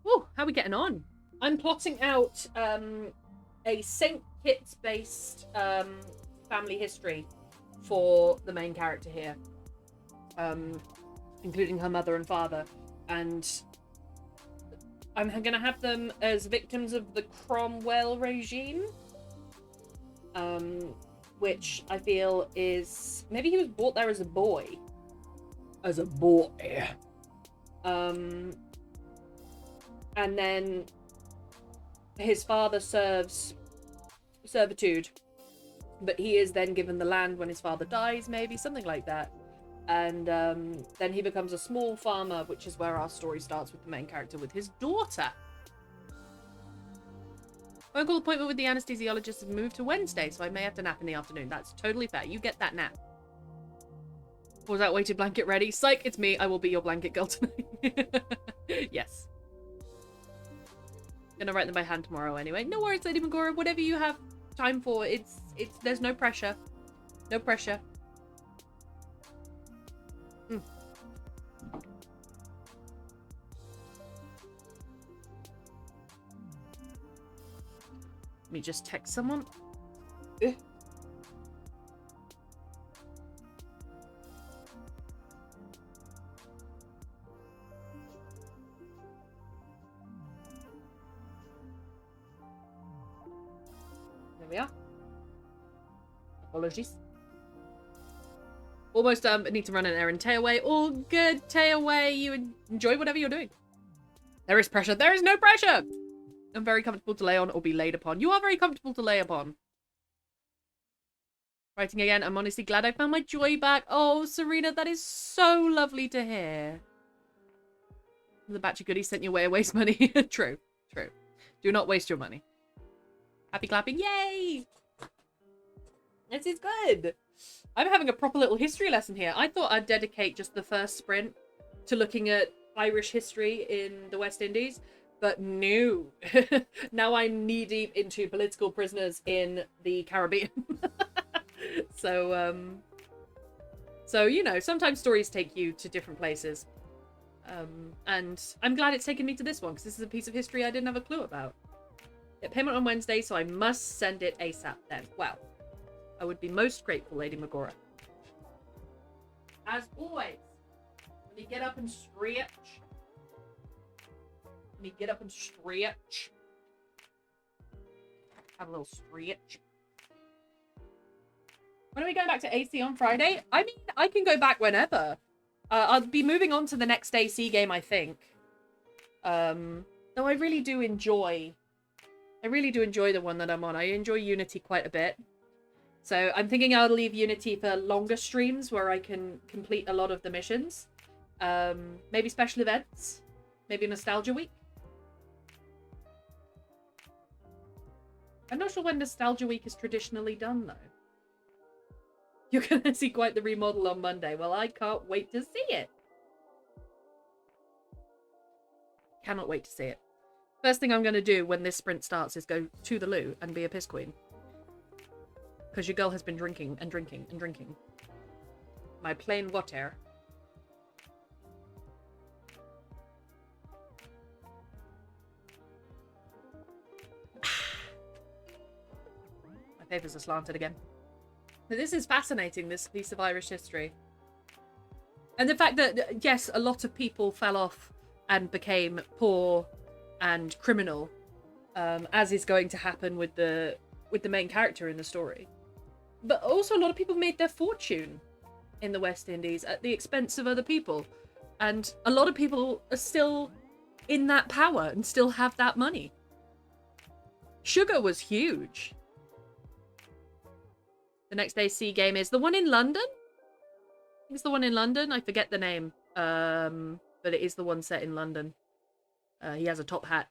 Woo, how are we getting on? I'm plotting out a St. Kitts-based family history for the main character here, including her mother and father, and I'm gonna have them as victims of the Cromwell regime, which I feel is, maybe he was brought there as a boy. And then his father serves servitude, but he is then given the land when his father dies, maybe something like that. And then he becomes a small farmer, which is where our story starts with the main character with his daughter. My uncle appointment with the anesthesiologist has moved to Wednesday, so I may have to nap in the afternoon. That's totally fair. You get that nap. Was that weighted blanket ready? Psych, it's me. I will be your blanket girl tonight. Yes. Gonna write them by hand tomorrow anyway. No worries, Lady Magora. Whatever you have time for, it's there's no pressure. No pressure. Let me just text someone. Ugh. There we are. Apologies. Almost need to run an errand. Tay away. All good. Tay away. You enjoy whatever you're doing. There is pressure. There is no pressure. I'm very comfortable to lay on or be laid upon. You are very comfortable to lay upon. Writing again. I'm honestly glad I found my joy back. Oh, Serena, that is so lovely to hear. The batch of goodies sent your way a waste money. True. True. Do not waste your money. Happy clapping. Yay! This is good. I'm having a proper little history lesson here. I thought I'd dedicate just the first sprint to looking at Irish history in the West Indies, but no. Now I'm knee-deep into political prisoners in the Caribbean. So, you know, sometimes stories take you to different places. And I'm glad it's taken me to this one, because this is a piece of history I didn't have a clue about. Get payment on Wednesday, so I must send it ASAP then. Well, I would be most grateful, Lady Magora. As always, let me get up and stretch. Let me get up and stretch. Have a little stretch. When are we going back to AC on Friday? I mean, I can go back whenever. I'll be moving on to the next AC game, I think. Though I really do enjoy the one that I'm on. I enjoy Unity quite a bit. So I'm thinking I'll leave Unity for longer streams where I can complete a lot of the missions. Maybe special events. Maybe Nostalgia Week. I'm not sure when Nostalgia Week is traditionally done, though. You're going to see quite the remodel on Monday. Well, I can't wait to see it. Cannot wait to see it. First thing I'm going to do when this sprint starts is go to the loo and be a piss queen. Because your girl has been drinking and drinking and drinking. My plain water. My papers are slanted again. But this is fascinating, this piece of Irish history. And the fact that, yes, a lot of people fell off and became poor and criminal, as is going to happen with the main character in the story. But also a lot of people made their fortune in the West Indies at the expense of other people. And a lot of people are still in that power and still have that money. Sugar was huge. The next AC game is the one in London? I think it's the one in London. I forget the name. But it is the one set in London. He has a top hat.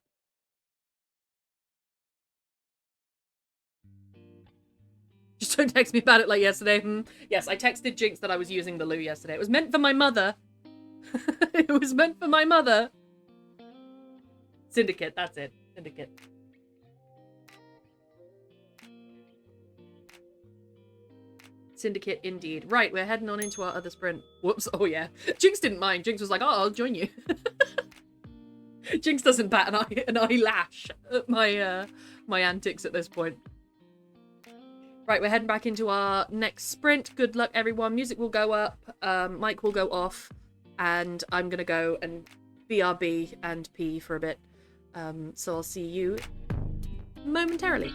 Just don't text me about it like yesterday. Yes, I texted Jinx that I was using the loo yesterday. It was meant for my mother. It was meant for my mother. Syndicate, that's it. Syndicate. Syndicate indeed. Right, we're heading on into our other sprint. Whoops. Oh yeah. Jinx didn't mind. Jinx was like, oh, I'll join you. Jinx doesn't bat an eyelash at my antics at this point. Right, we're heading back into our next sprint. Good luck, everyone. Music will go up, mic will go off, and I'm gonna go and BRB and pee for a bit. So I'll see you momentarily.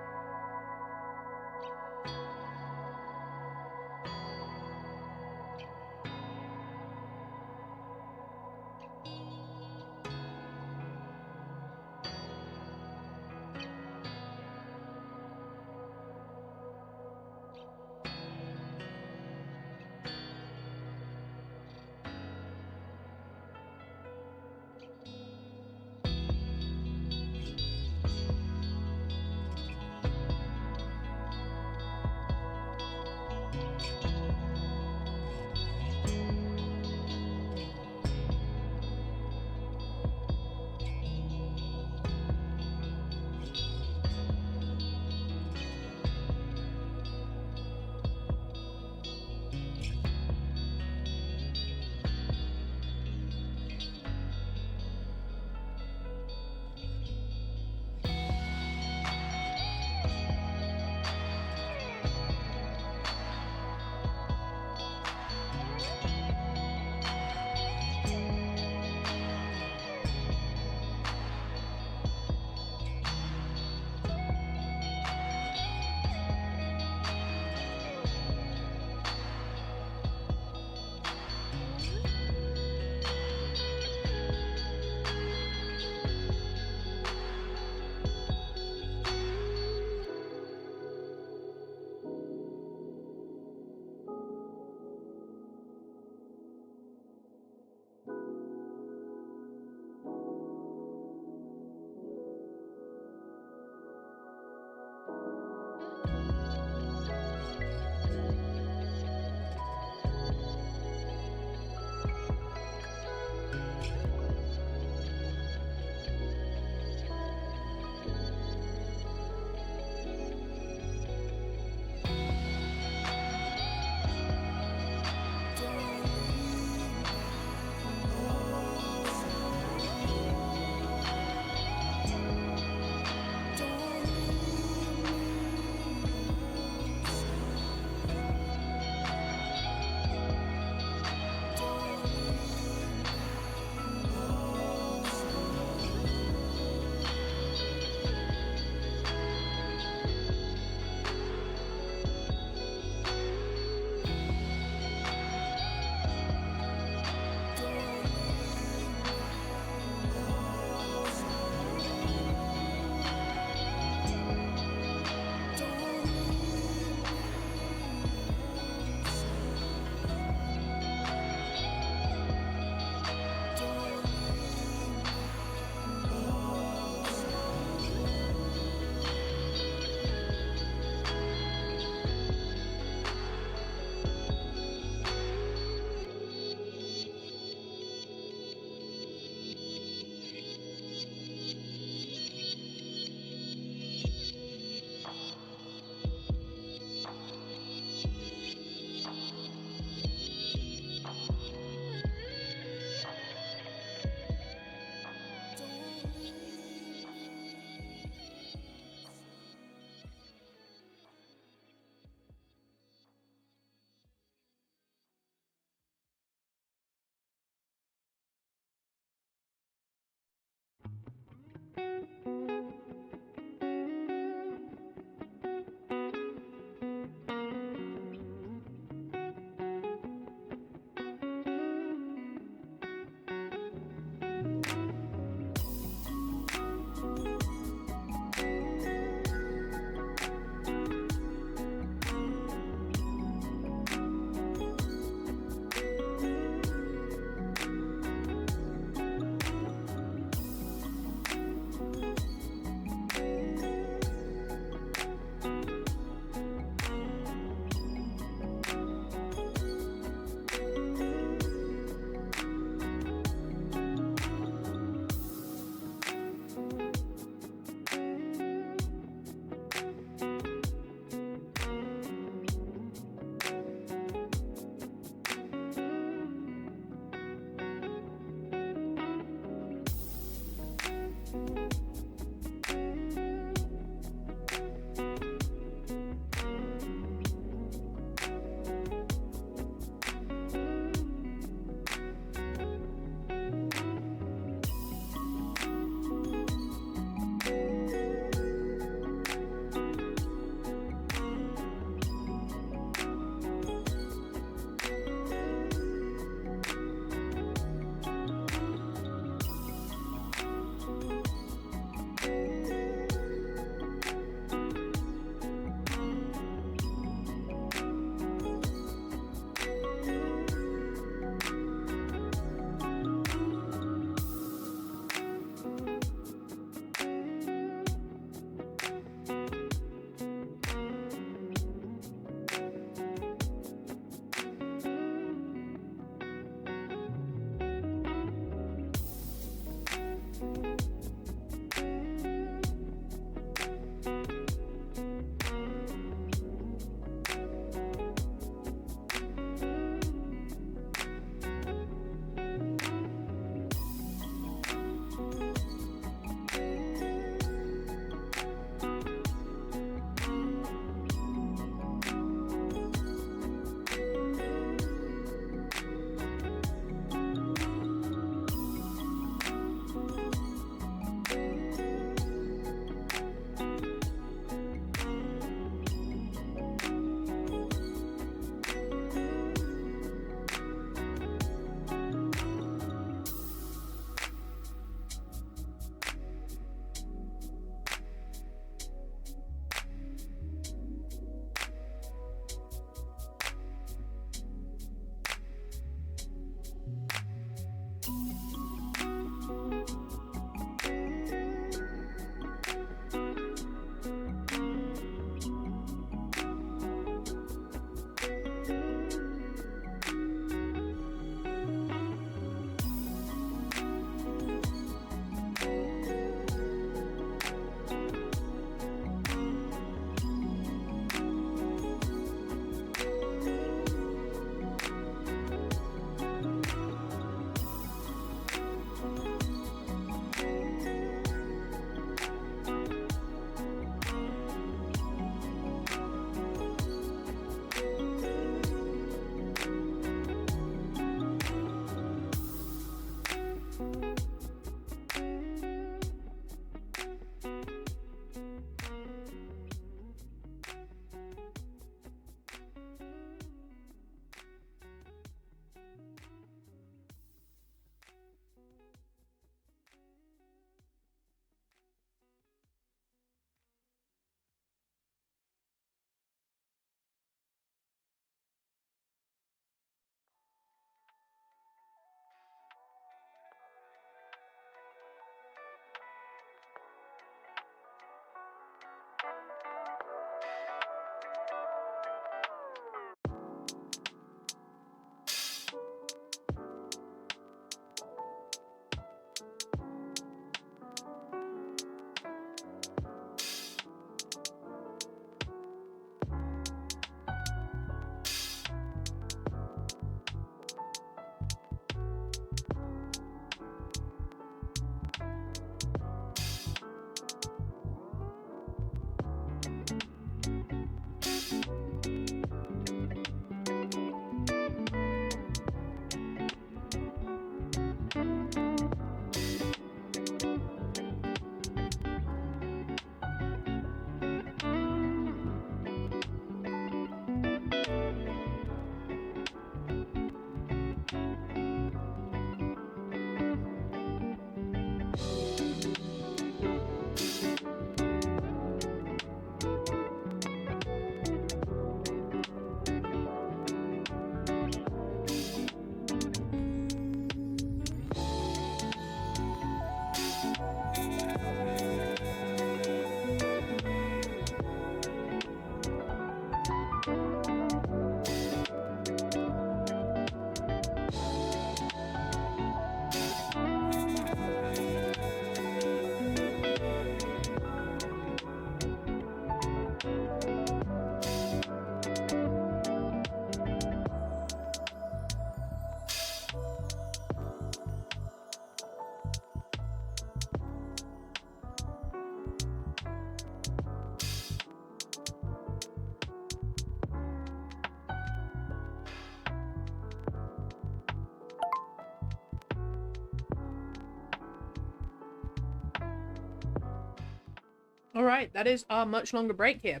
All right, that is our much longer break here.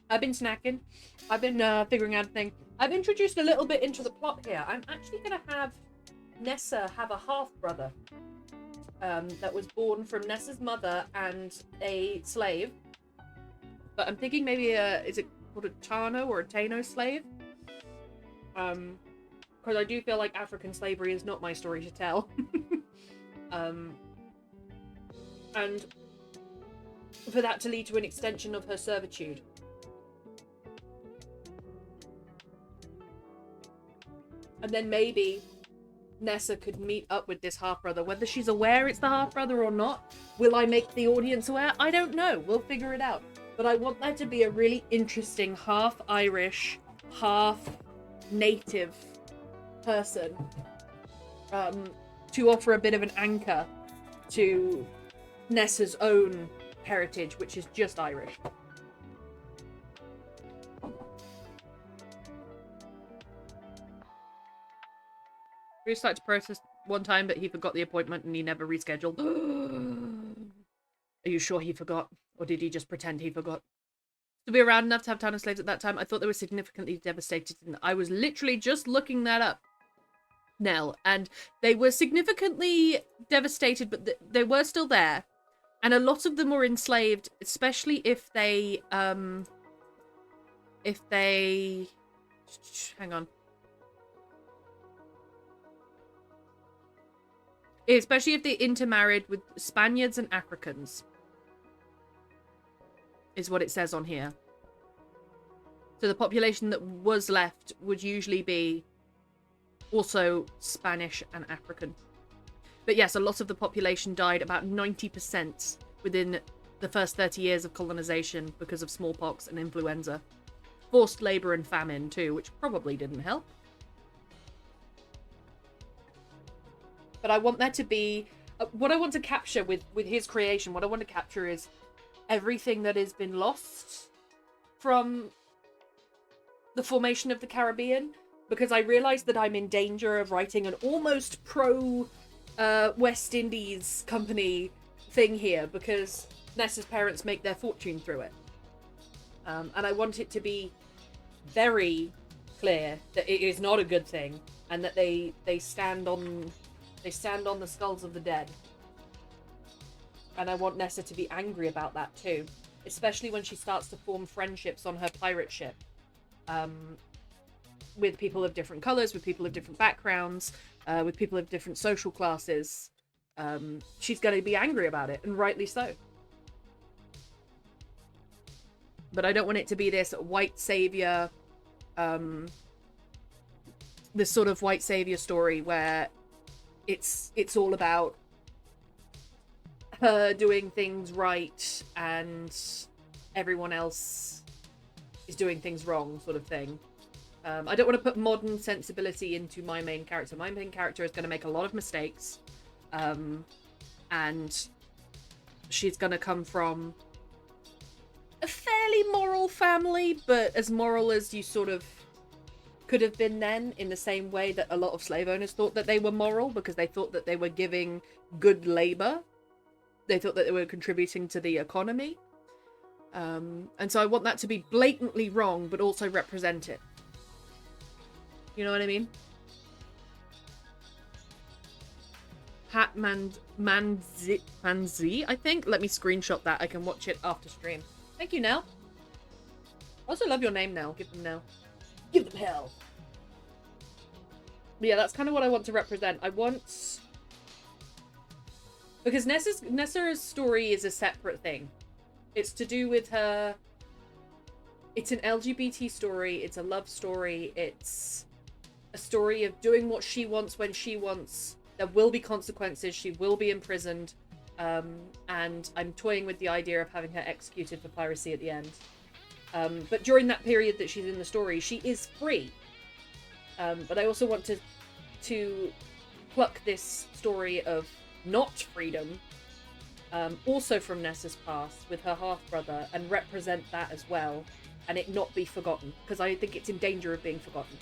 I've been snacking. I've been figuring out a thing. I've introduced a little bit into the plot here. I'm actually going to have Nessa have a half-brother that was born from Nessa's mother and a slave. But I'm thinking maybe is it called a Tano or a Tano slave? Because I do feel like African slavery is not my story to tell. And for that to lead to an extension of her servitude. And then maybe Nessa could meet up with this half-brother. Whether she's aware it's the half-brother or not, will I make the audience aware? I don't know. We'll figure it out. But I want there to be a really interesting half-Irish, half-native person to offer a bit of an anchor to Nessa's own heritage, which is just Irish. We started to process one time, but he forgot the appointment and he never rescheduled. Are you sure he forgot? Or did he just pretend he forgot? To be around enough to have Tano slaves at that time, I thought they were significantly devastated. And I was literally just looking that up, Nell. And they were significantly devastated, but they were still there. And a lot of them were enslaved, especially if they... hang on. Especially if they intermarried with Spaniards and Africans. Is what it says on here. So the population that was left would usually be also Spanish and African. But yes, a lot of the population died, about 90% within the first 30 years of colonization because of smallpox and influenza. Forced labor and famine too, which probably didn't help. But I want there to be... what I want to capture with his creation, what I want to capture is everything that has been lost from the formation of the Caribbean. Because I realised that I'm in danger of writing an almost pro-West Indies company thing here. Because Nessa's parents make their fortune through it. And I want it to be very clear that it is not a good thing. And that they stand on... They stand on the skulls of the dead. And I want Nessa to be angry about that too. Especially when she starts to form friendships on her pirate ship. With people of different colours, with people of different backgrounds, with people of different social classes. She's going to be angry about it, and rightly so. But I don't want it to be this white saviour... this sort of white saviour story where... It's all about her doing things right and everyone else is doing things wrong, sort of thing. I don't want to put modern sensibility into my main character. My main character is going to make a lot of mistakes. And she's going to come from a fairly moral family, but as moral as you sort of could have been then, in the same way that a lot of slave owners thought that they were moral because they thought that they were giving good labor. They thought that they were contributing to the economy. And so I want that to be blatantly wrong, but also represent it. You know what I mean? Manzi, I think. Let me screenshot that. I can watch it after stream. Thank you, Nell. I also love your name, Nell. Give them Nell. Give them hell. But yeah, that's kind of what I want to represent. I want... Because Nessa's story is a separate thing. It's to do with her... It's an LGBT story. It's a love story. It's a story of doing what she wants when she wants. There will be consequences. She will be imprisoned. And I'm toying with the idea of having her executed for piracy at the end. But during that period that she's in the story, she is free. But I also want to pluck this story of not freedom, also from Nessa's past with her half-brother, and represent that as well, and it not be forgotten, because I think it's in danger of being forgotten.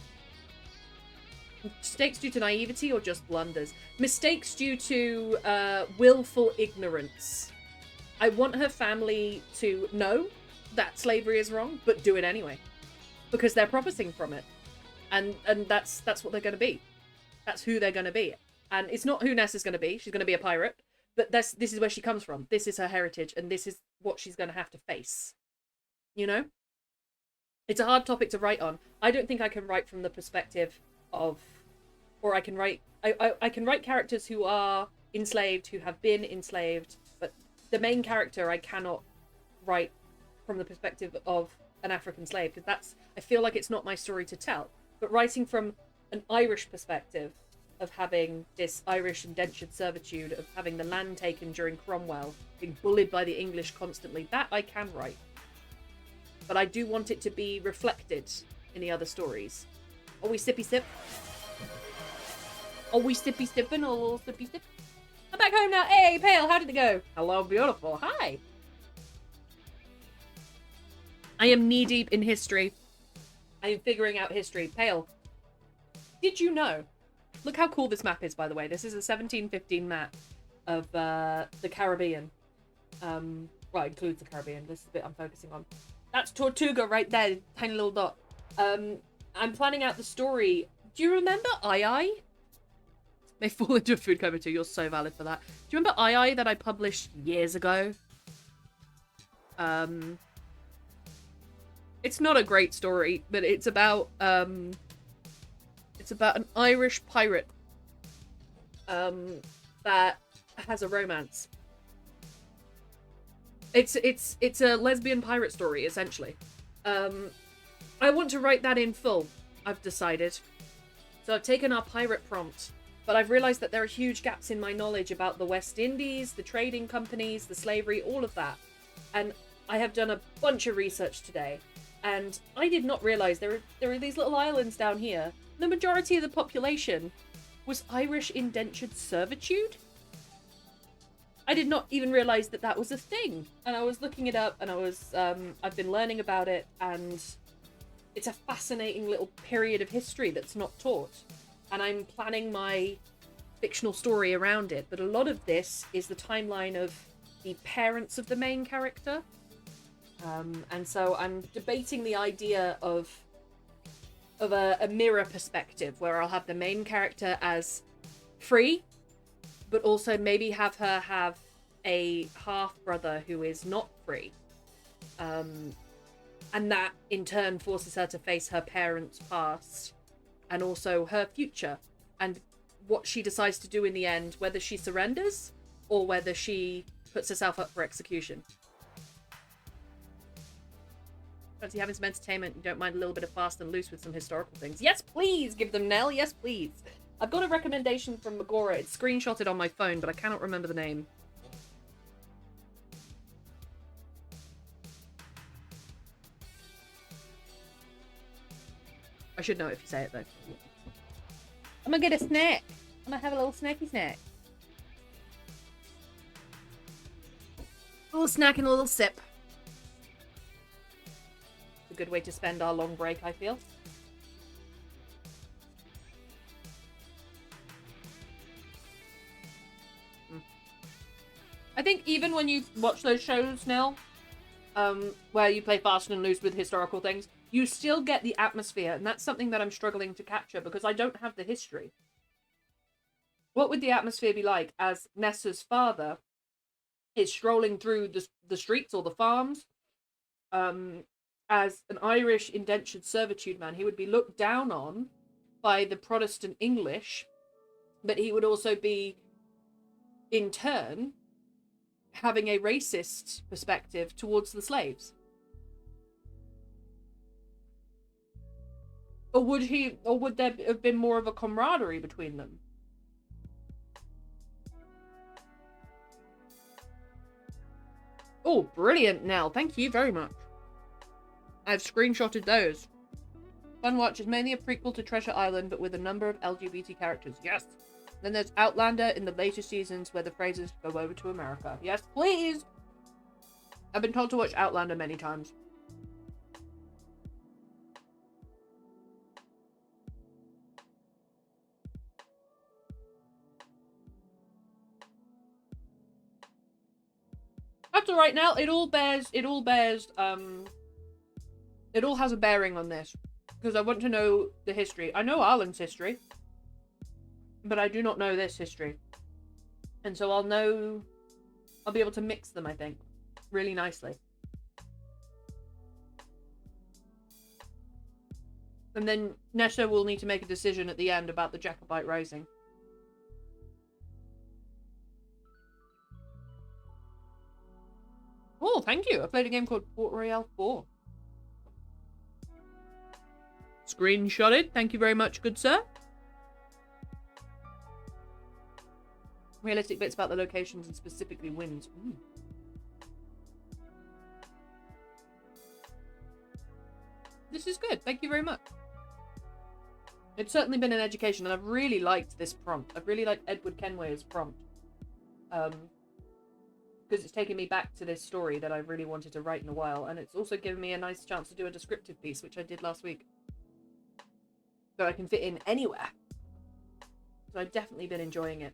Mistakes due to naivety or just blunders? Mistakes due to willful ignorance. I want her family to know that slavery is wrong, but do it anyway. Because they're profiting from it. And that's what they're going to be. That's who they're going to be. And it's not who Ness is going to be. She's going to be a pirate. But this is where she comes from. This is her heritage, and this is what she's going to have to face. You know? It's a hard topic to write on. I don't think I can write from the perspective of... Or I can write... I can write characters who are enslaved, who have been enslaved, but the main character I cannot write from the perspective of an African slave, because that's... I feel like it's not my story to tell. But writing from an Irish perspective, of having this Irish indentured servitude, of having the land taken during Cromwell, being bullied by the English constantly, that I can write. But I do want it to be reflected in the other stories. Are we sippy sip? Are we sippy sipping? Or a little sippy sip? I'm back home now. Hey, Pale, how did it go? Hello, beautiful. Hi. I am knee deep in history. I am figuring out history. Pale, did you know? Look how cool this map is, by the way. This is a 1715 map of the Caribbean. Well, it includes the Caribbean. This is the bit I'm focusing on. That's Tortuga right there, tiny little dot. I'm planning out the story. Do you remember I? May fall into a food coma too. You're so valid for that. Do you remember I that I published years ago? It's not a great story, but it's about an Irish pirate that has a romance. It's a lesbian pirate story, essentially. I want to write that in full, I've decided. So I've taken our pirate prompt, but I've realised that there are huge gaps in my knowledge about the West Indies, the trading companies, the slavery, all of that. And I have done a bunch of research today, and I did not realise there are these little islands down here. The majority of the population was Irish indentured servitude. I did not even realise that that was a thing. And I was looking it up, and I've been learning about it, and it's a fascinating little period of history that's not taught. And I'm planning my fictional story around it. But a lot of this is the timeline of the parents of the main character. And so I'm debating the idea of a mirror perspective, where I'll have the main character as free, but also maybe have her have a half-brother who is not free. And that, in turn, forces her to face her parents' past and also her future. And what she decides to do in the end, whether she surrenders or whether she puts herself up for execution. Fancy having some entertainment, you don't mind a little bit of fast and loose with some historical things. Yes, please! Give them Nell, yes, please. I've got a recommendation from Magora. It's screenshotted on my phone, but I cannot remember the name. I should know it if you say it, though. I'm gonna get a snack. I'm gonna have a little snacky snack. A little snack and a little sip. A good way to spend our long break, I feel. I think even when you watch those shows now, where you play fast and loose with historical things, you still get the atmosphere, and that's something that I'm struggling to capture because I don't have the history. What would the atmosphere be like as Nessa's father is strolling through the streets or the farms? As an Irish indentured servitude man, he would be looked down on by the Protestant English, but he would also be, in turn, having a racist perspective towards the slaves. Or would there have been more of a camaraderie between them? Oh, brilliant, Nell. Thank you very much. I've screenshotted those. Fun Watch is mainly a prequel to Treasure Island, but with a number of LGBT characters. Yes. Then there's Outlander in the later seasons where the phrases go over to America. Yes, please! I've been told to watch Outlander many times. That's all right now. It all has a bearing on this. Because I want to know the history. I know Ireland's history. But I do not know this history. And so I'll be able to mix them, I think. Really nicely. And then Nessa will need to make a decision at the end about the Jacobite Rising. Oh, thank you. I played a game called Port Royale 4. Screenshotted. Thank you very much, good sir. Realistic bits about the locations and specifically winds. Ooh. This is good. Thank you very much. It's certainly been an education, and I've really liked this prompt. I've really liked Edward Kenway's prompt. Because it's taken me back to this story that I've really wanted to write in a while, and it's also given me a nice chance to do a descriptive piece, which I did last week. So I can fit in anywhere. So I've definitely been enjoying it.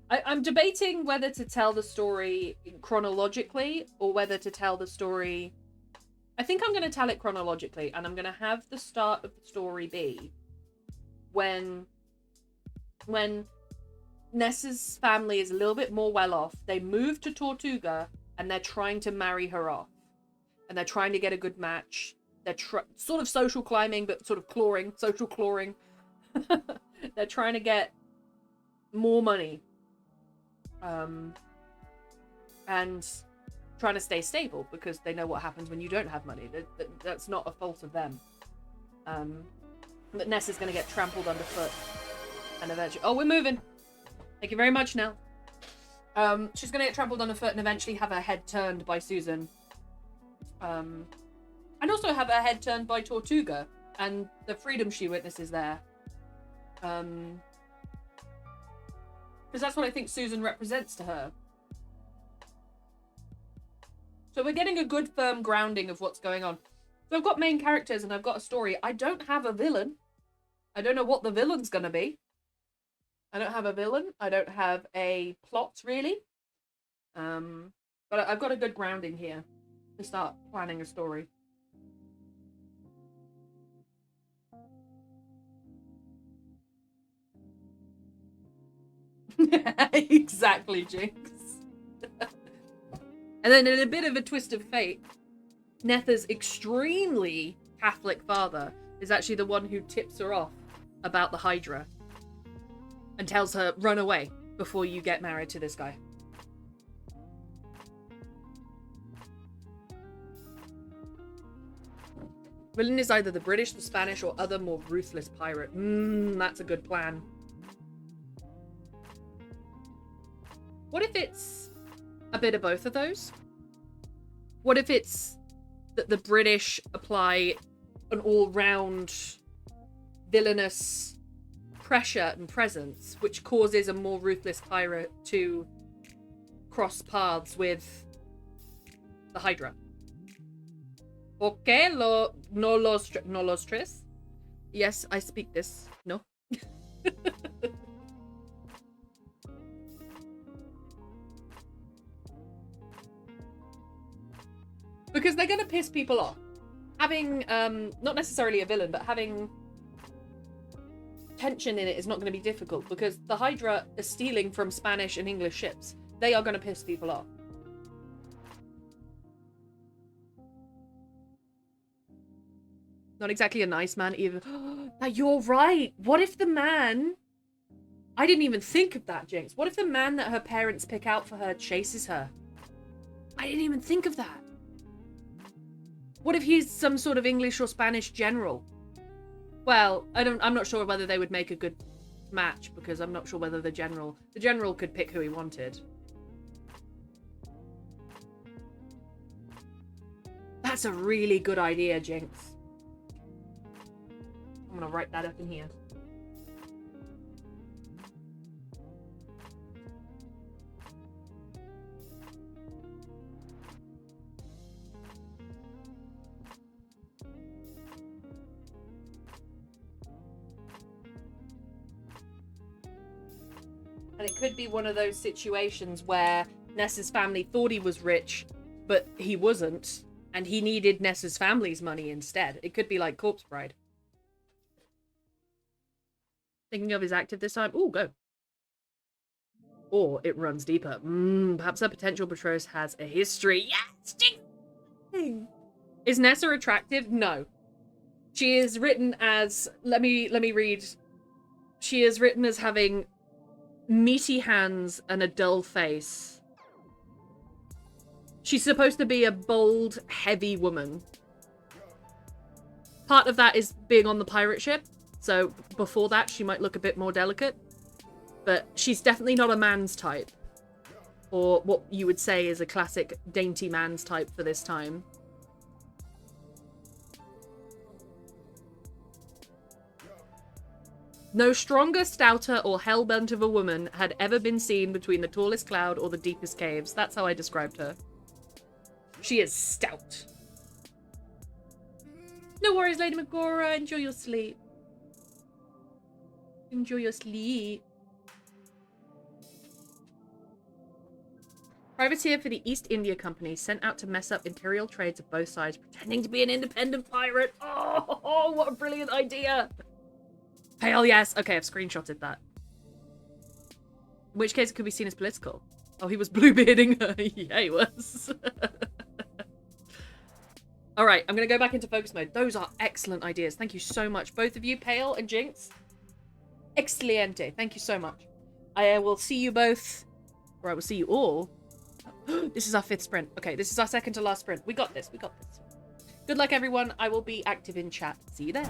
I'm debating whether to tell the story chronologically, or whether to tell the story... I think I'm going to tell it chronologically, and I'm going to have the start of the story be when Nessa's family is a little bit more well off. They move to Tortuga, and they're trying to marry her off. And they're trying to get a good match. They're sort of social climbing, but sort of clawing, social clawing. They're trying to get more money. And trying to stay stable, because they know what happens when you don't have money. That's not a fault of them. But Nessa's going to get trampled underfoot. And eventually... Oh, we're moving. Thank you very much now. She's going to get trampled underfoot and eventually have her head turned by Susan. And also have her head turned by Tortuga. And the freedom she witnesses there. Because that's what I think Susan represents to her. So we're getting a good firm grounding of what's going on. So I've got main characters and I've got a story. I don't have a villain. I don't know what the villain's going to be. I don't have a villain. I don't have a plot, really. But I've got a good grounding here to start planning a story. Exactly, Jinx. And then in a bit of a twist of fate, Netha's extremely Catholic father is actually the one who tips her off about the Hydra and tells her, run away before you get married to this guy. Villain is either the British, the Spanish, or other more ruthless pirate. That's a good plan. What if it's a bit of both of those? What if it's that the British apply an all-round villainous pressure and presence, which causes a more ruthless pirate to cross paths with the Hydra? Okay, no los tres. Yes, I speak this. No. Because they're going to piss people off. Having, not necessarily a villain, but having tension in it is not going to be difficult, because the Hydra are stealing from Spanish and English ships. They are going to piss people off. Not exactly a nice man either. Now you're right. What if the man... I didn't even think of that, Jinx. What if the man that her parents pick out for her chases her? I didn't even think of that. What if he's some sort of English or Spanish general? Well, I'm not sure whether they would make a good match, because I'm not sure whether the general could pick who he wanted. That's a really good idea, Jinx. I'm gonna write that up in here. And it could be one of those situations where Ness's family thought he was rich, but he wasn't, and he needed Ness's family's money instead. It could be like Corpse Bride. Thinking of is active this time? Ooh, go. Or it runs deeper. Perhaps her potential betrothed has a history. Yes! Is Nessa attractive? No. She is written as... Let me read. She is written as having meaty hands and a dull face. She's supposed to be a bold, heavy woman. Part of that is being on the pirate ship. So before that, she might look a bit more delicate. But she's definitely not a man's type. Or what you would say is a classic dainty man's type for this time. No stronger, stouter, or hellbent of a woman had ever been seen between the tallest cloud or the deepest caves. That's how I described her. She is stout. No worries, Lady Megora. Enjoy your sleep. Enjoy your sleep. Privateer for the East India Company sent out to mess up imperial trades of both sides, pretending to be an independent pirate. Oh, what a brilliant idea. Hell yes. Okay, I've screenshotted that. In which case it could be seen as political. Oh, he was bluebearding her. Yeah, he was. All right, I'm going to go back into focus mode. Those are excellent ideas. Thank you so much. Both of you, Pale and Jinx. Excelente. Thank you so much. I will see you both, or I will see you all. This is our 5th sprint. Okay, this is our 2nd to last sprint. We got this. We got this. Good luck, everyone. I will be active in chat. See you there.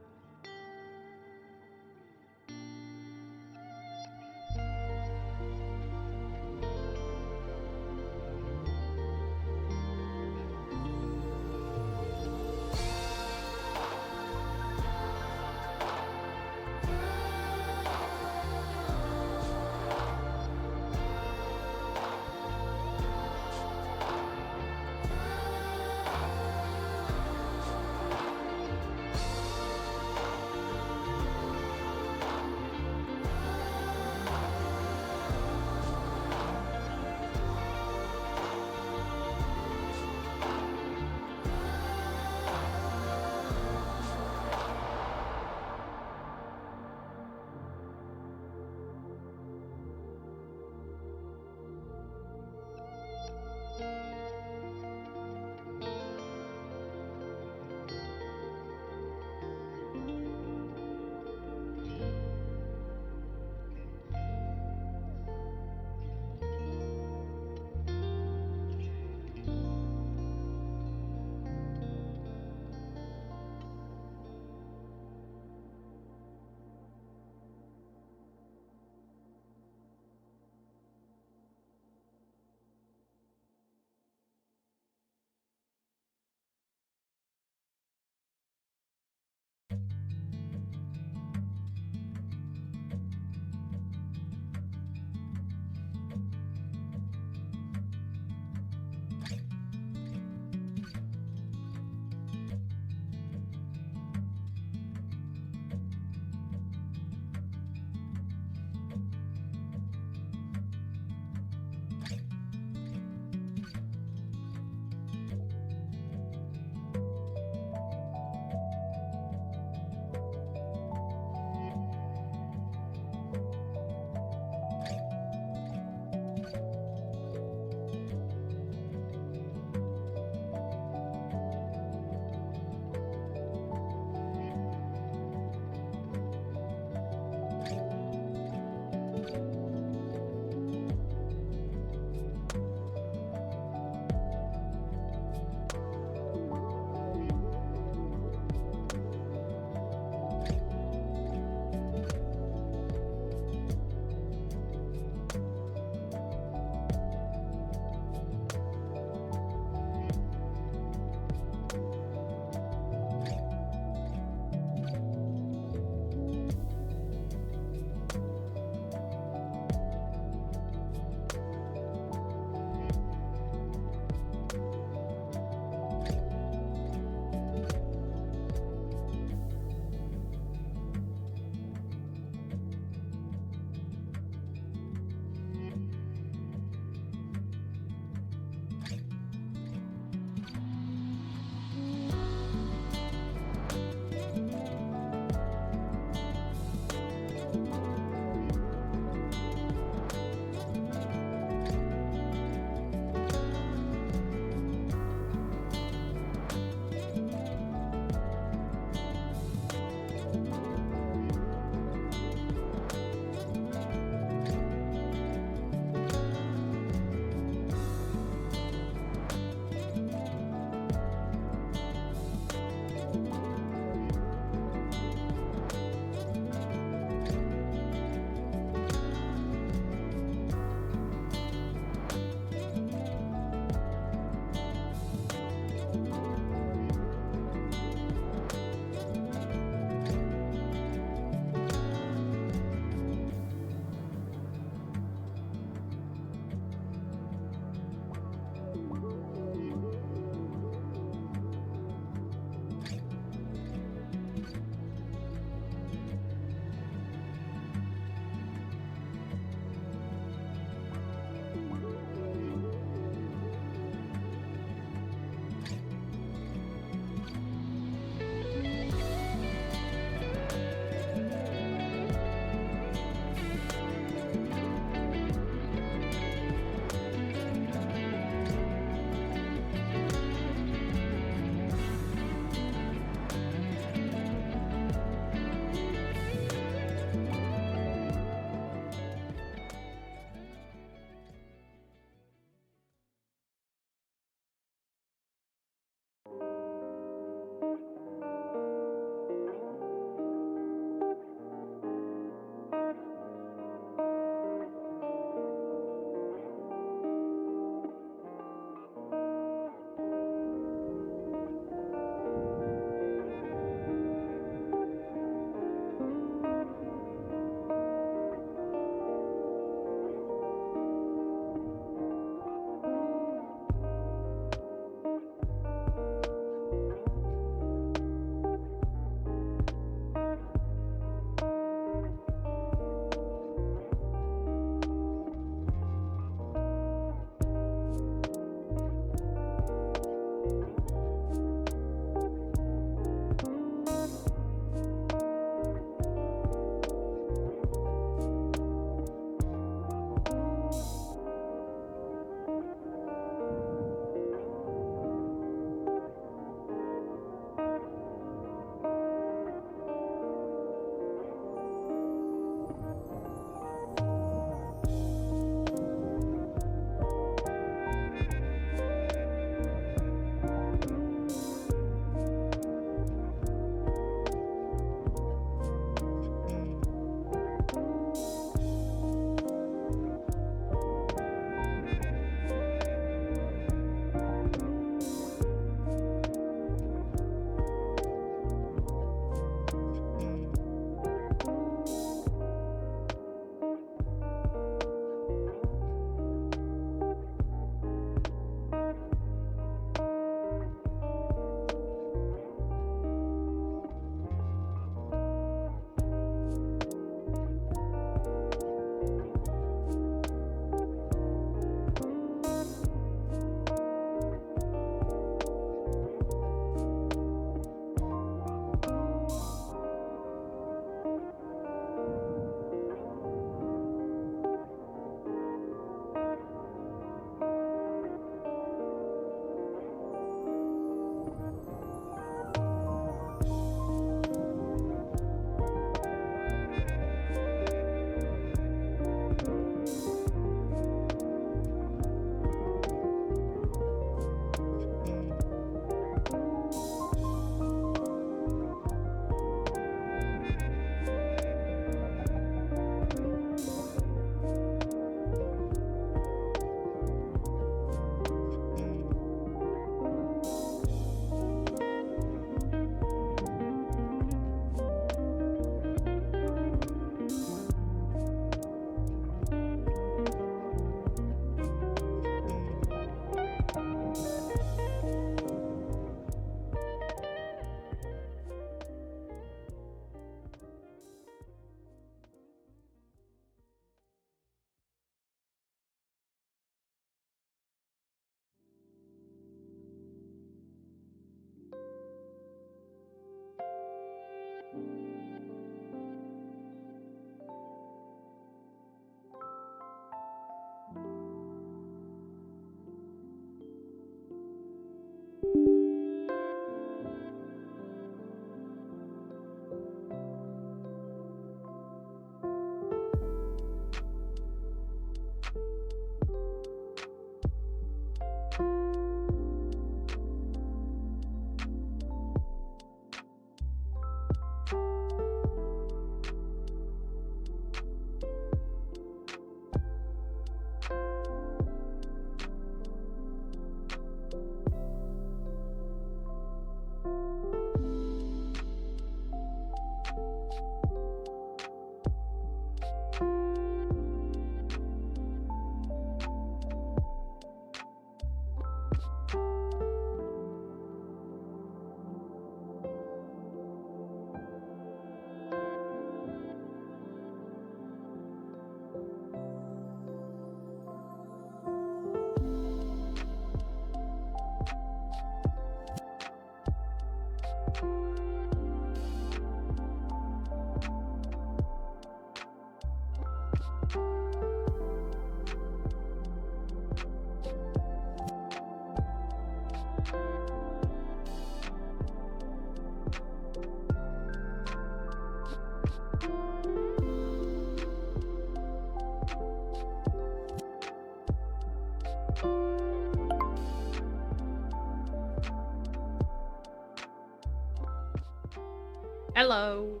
Hello.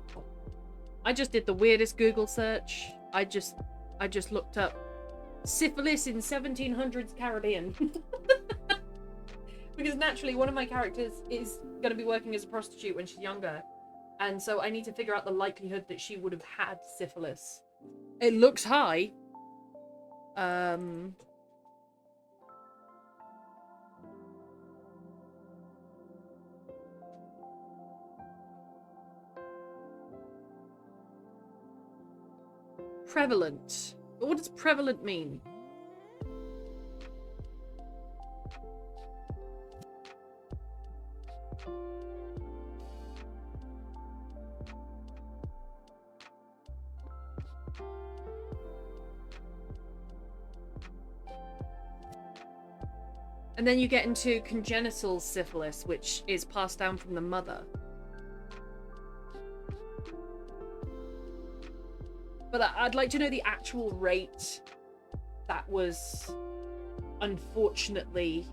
I just did the weirdest Google search. I just looked up syphilis in 1700s Caribbean. Because naturally one of my characters is going to be working as a prostitute when she's younger. And so I need to figure out the likelihood that she would have had syphilis. It looks high. Prevalent. But what does prevalent mean? And then you get into congenital syphilis, which is passed down from the mother. But I'd like to know the actual rate that was unfortunately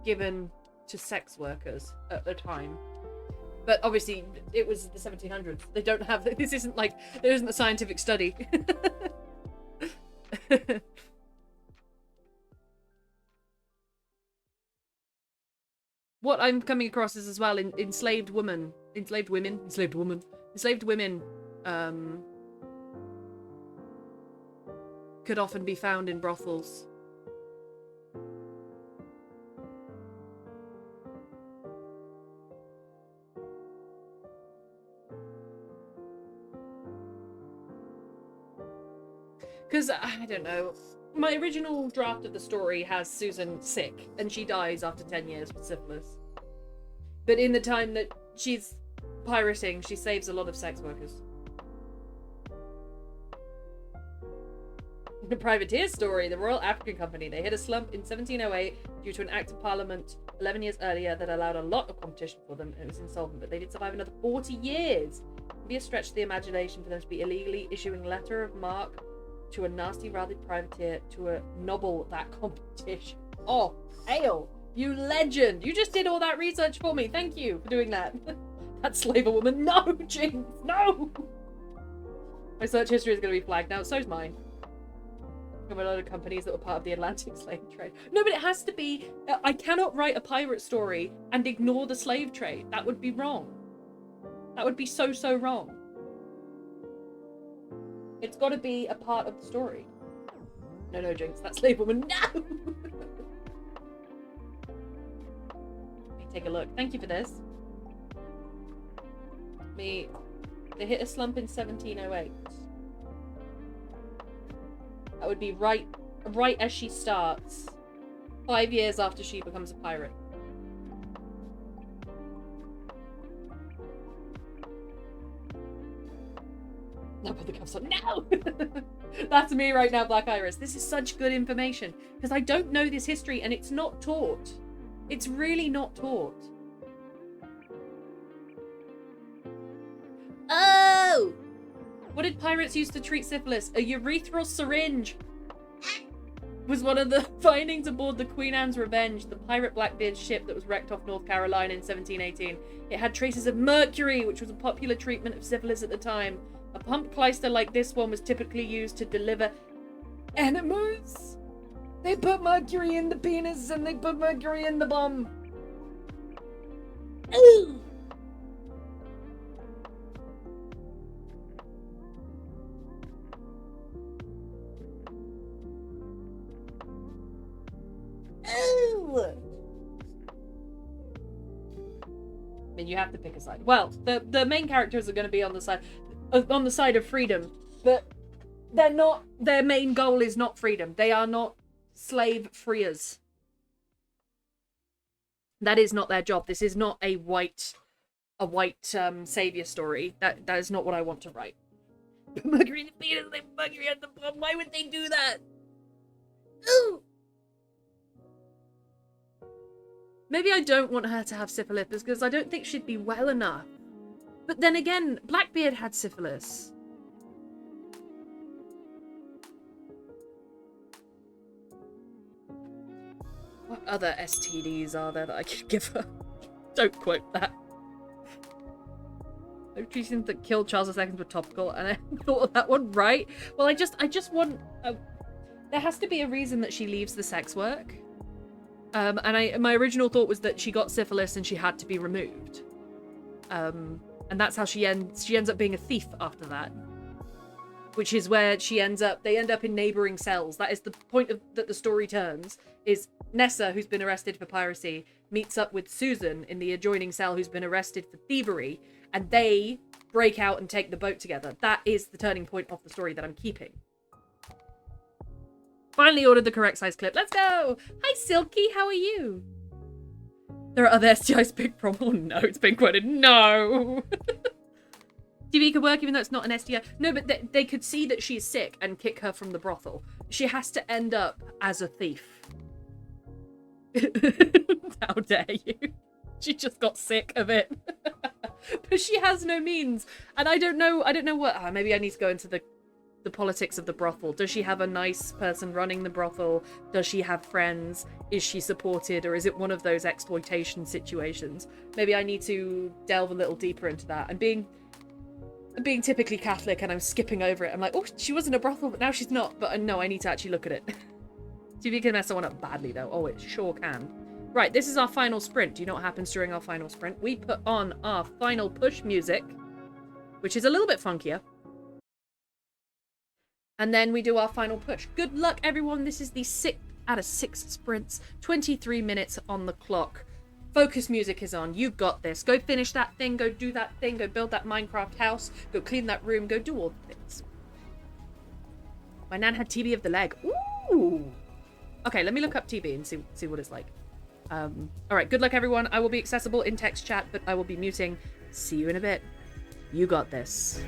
given to sex workers at the time. But obviously, it was the 1700s. They don't have... This isn't like... There isn't a scientific study. What I'm coming across is as well enslaved women could often be found in brothels. Because, I don't know, my original draft of the story has Susan sick, and she dies after 10 years with syphilis. But in the time that she's pirating, she saves a lot of sex workers. The privateer story, the Royal African Company, they hit a slump in 1708 due to an act of parliament 11 years earlier that allowed a lot of competition for them, and it was insolvent, but they did survive another 40 years. It would be a stretch to the imagination for them to be illegally issuing letter of marque to a nasty rowdy privateer to nobble that competition. Oh, hail, you legend! You just did all that research for me. Thank you for doing that. That slave a woman. No, Jinx, no! My search history is going to be flagged now. So's mine. There were a lot of companies that were part of the Atlantic slave trade. No, but it has to be... I cannot write a pirate story and ignore the slave trade. That would be wrong. That would be so, so wrong. It's got to be a part of the story. No, Jinx, that slave woman. No! Let me take a look. Thank you for this. They hit a slump in 1708. That would be right as she starts. 5 years after she becomes a pirate. No, but the cuffs on. No! That's me right now, Black Iris. This is such good information. Because I don't know this history and it's not taught. It's really not taught. Oh! What did pirates use to treat syphilis? A urethral syringe was one of the findings aboard the Queen Anne's Revenge, the pirate Blackbeard's ship that was wrecked off North Carolina in 1718. It had traces of mercury, which was a popular treatment of syphilis at the time. A pump clyster like this one was typically used to deliver enemas. They put mercury in the penis and they put mercury in the bum. Ooh. Ooh. I mean, you have to pick a side. Well, the main characters are going to be on the side of freedom, but they're not. Their main goal is not freedom. They are not slave freers. That is not their job. This is not a white savior story. That is not what I want to write. Mercury in the penis, they mercury at the bum. Why would they do that? Ooh. Maybe I don't want her to have syphilis because I don't think she'd be well enough. But then again, Blackbeard had syphilis. What other STDs are there that I could give her? Don't quote that. No treatments that killed Charles II were topical, and I thought of that one right. Well, I just want. There has to be a reason that she leaves the sex work. My original thought was that she got syphilis and she had to be removed. And that's how she ends up being a thief after that. Which is where they end up in neighbouring cells. That is the point that the story turns, is Nessa, who's been arrested for piracy, meets up with Susan in the adjoining cell who's been arrested for thievery, and they break out and take the boat together. That is the turning point of the story that I'm keeping. Finally ordered the correct size clip. Let's go! Hi, Silky. How are you? There are other STIs picked from. Oh, no. It's been quoted. No! TV could work even though it's not an STI. No, but they could see that she's sick and kick her from the brothel. She has to end up as a thief. How dare you? She just got sick of it. But she has no means. And I don't know what... maybe I need to go into the politics of the brothel. Does she have a nice person running the brothel? Does she have friends? Is she supported? Or is it one of those exploitation situations? Maybe I need to delve a little deeper into that. And being typically Catholic and I'm skipping over it, I'm like, oh, she was in a brothel, but now she's not. But no, I need to actually look at it. TV can mess someone up badly, though. Oh, it sure can. Right, this is our final sprint. Do you know what happens during our final sprint? We put on our final push music, which is a little bit funkier. And then we do our final push. Good luck, everyone. This is the 6th out of 6 sprints. 23 minutes on the clock. Focus music is on. You got this. Go finish that thing. Go do that thing. Go build that Minecraft house. Go clean that room. Go do all the things. My nan had TB of the leg. Ooh. Okay, let me look up TB and see what it's like. All right, good luck, everyone. I will be accessible in text chat, but I will be muting. See you in a bit. You got this.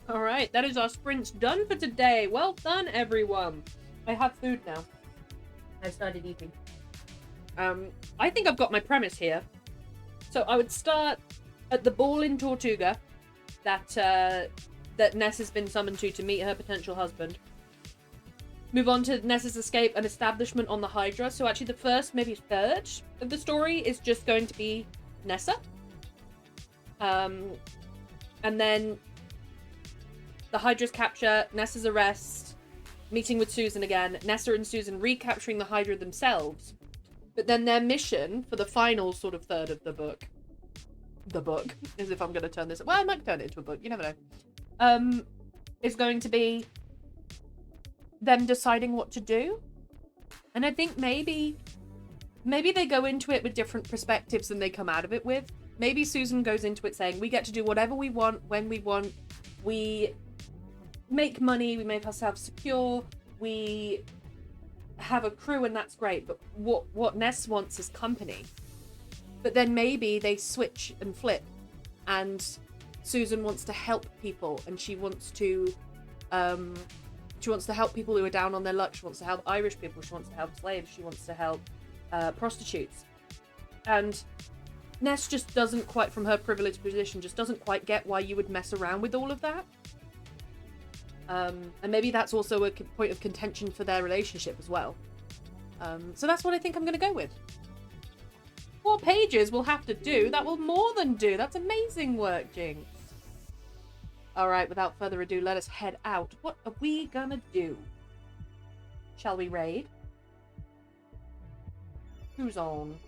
All right, that is our sprints done for today. Well done, everyone. I have food now. I started eating. I think I've got my premise here. So I would start at the ball in Tortuga that Ness has been summoned to meet her potential husband. Move on to Ness's escape and establishment on the Hydra. So actually the first, maybe third of the story is just going to be Nessa. And then the Hydra's capture, Nessa's arrest, meeting with Susan again, Nessa and Susan recapturing the Hydra themselves. But then their mission for the final sort of third of the book, as if I'm going to turn this, well, I might turn it into a book, you never know, is going to be them deciding what to do. And I think maybe they go into it with different perspectives than they come out of it with. Maybe Susan goes into it saying, we get to do whatever we want, when we want, we make money, we make ourselves secure, we have a crew, and that's great. But what Ness wants is company. But then maybe they switch and flip, and Susan wants to help people, and she wants to help people who are down on their luck. She wants to help Irish people. She wants to help slaves. She wants to help prostitutes. And Ness just doesn't quite, from her privileged position, just doesn't quite get why you would mess around with all of that. And maybe that's also a point of contention for their relationship as well. So that's what I think I'm going to go with. 4 pages we'll have to do. That will more than do. That's amazing work, Jinx. Alright, without further ado, let us head out. What are we gonna do? Shall we raid? Who's on?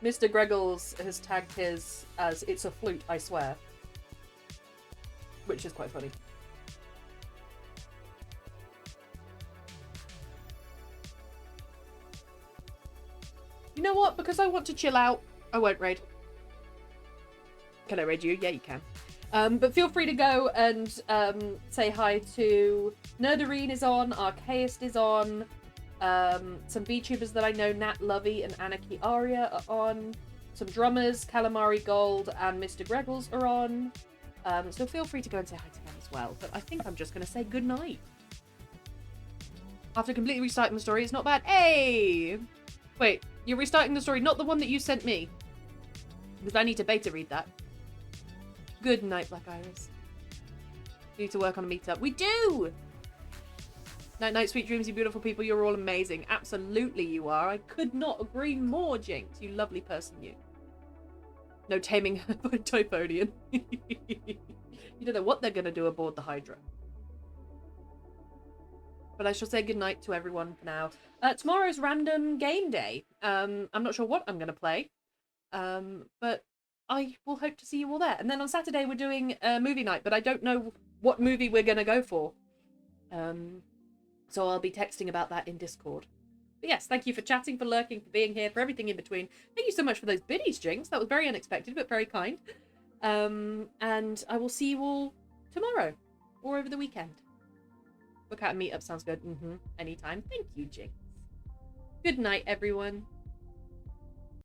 Mr. Greggles has tagged his as "It's a flute, I swear," which is quite funny. You know what? Because I want to chill out, I won't raid. Can I raid you? Yeah, you can. But feel free to go and say hi to Nerdarine is on, Archaist is on, some VTubers that I know, Nat Lovey and Anarchy Aria are on, some drummers, Calamari Gold and Mr. Greggles are on. So feel free to go and say hi to them as well. But I think I'm just going to say goodnight. After completely restarting the story, it's not bad. Hey! Wait, you're restarting the story, not the one that you sent me. Because I need to beta read that. Good night, Black Iris. We need to work on a meetup. We do! Night, night, sweet dreams, you beautiful people. You're all amazing. Absolutely you are. I could not agree more, Jinx. You lovely person, you. No taming her by Typhonian. You don't know what they're going to do aboard the Hydra. But I shall say goodnight to everyone for now. Tomorrow's random game day. I'm not sure what I'm going to play. But I will hope to see you all there. And then on Saturday we're doing a movie night, but I don't know what movie we're going to go for. So I'll be texting about that in Discord. But yes, thank you for chatting, for lurking, for being here, for everything in between. Thank you so much for those biddies, Jinx. That was very unexpected, but very kind. And I will see you all tomorrow or over the weekend. Book out a meetup sounds good. Anytime. Thank you, Jinx. Good night, everyone.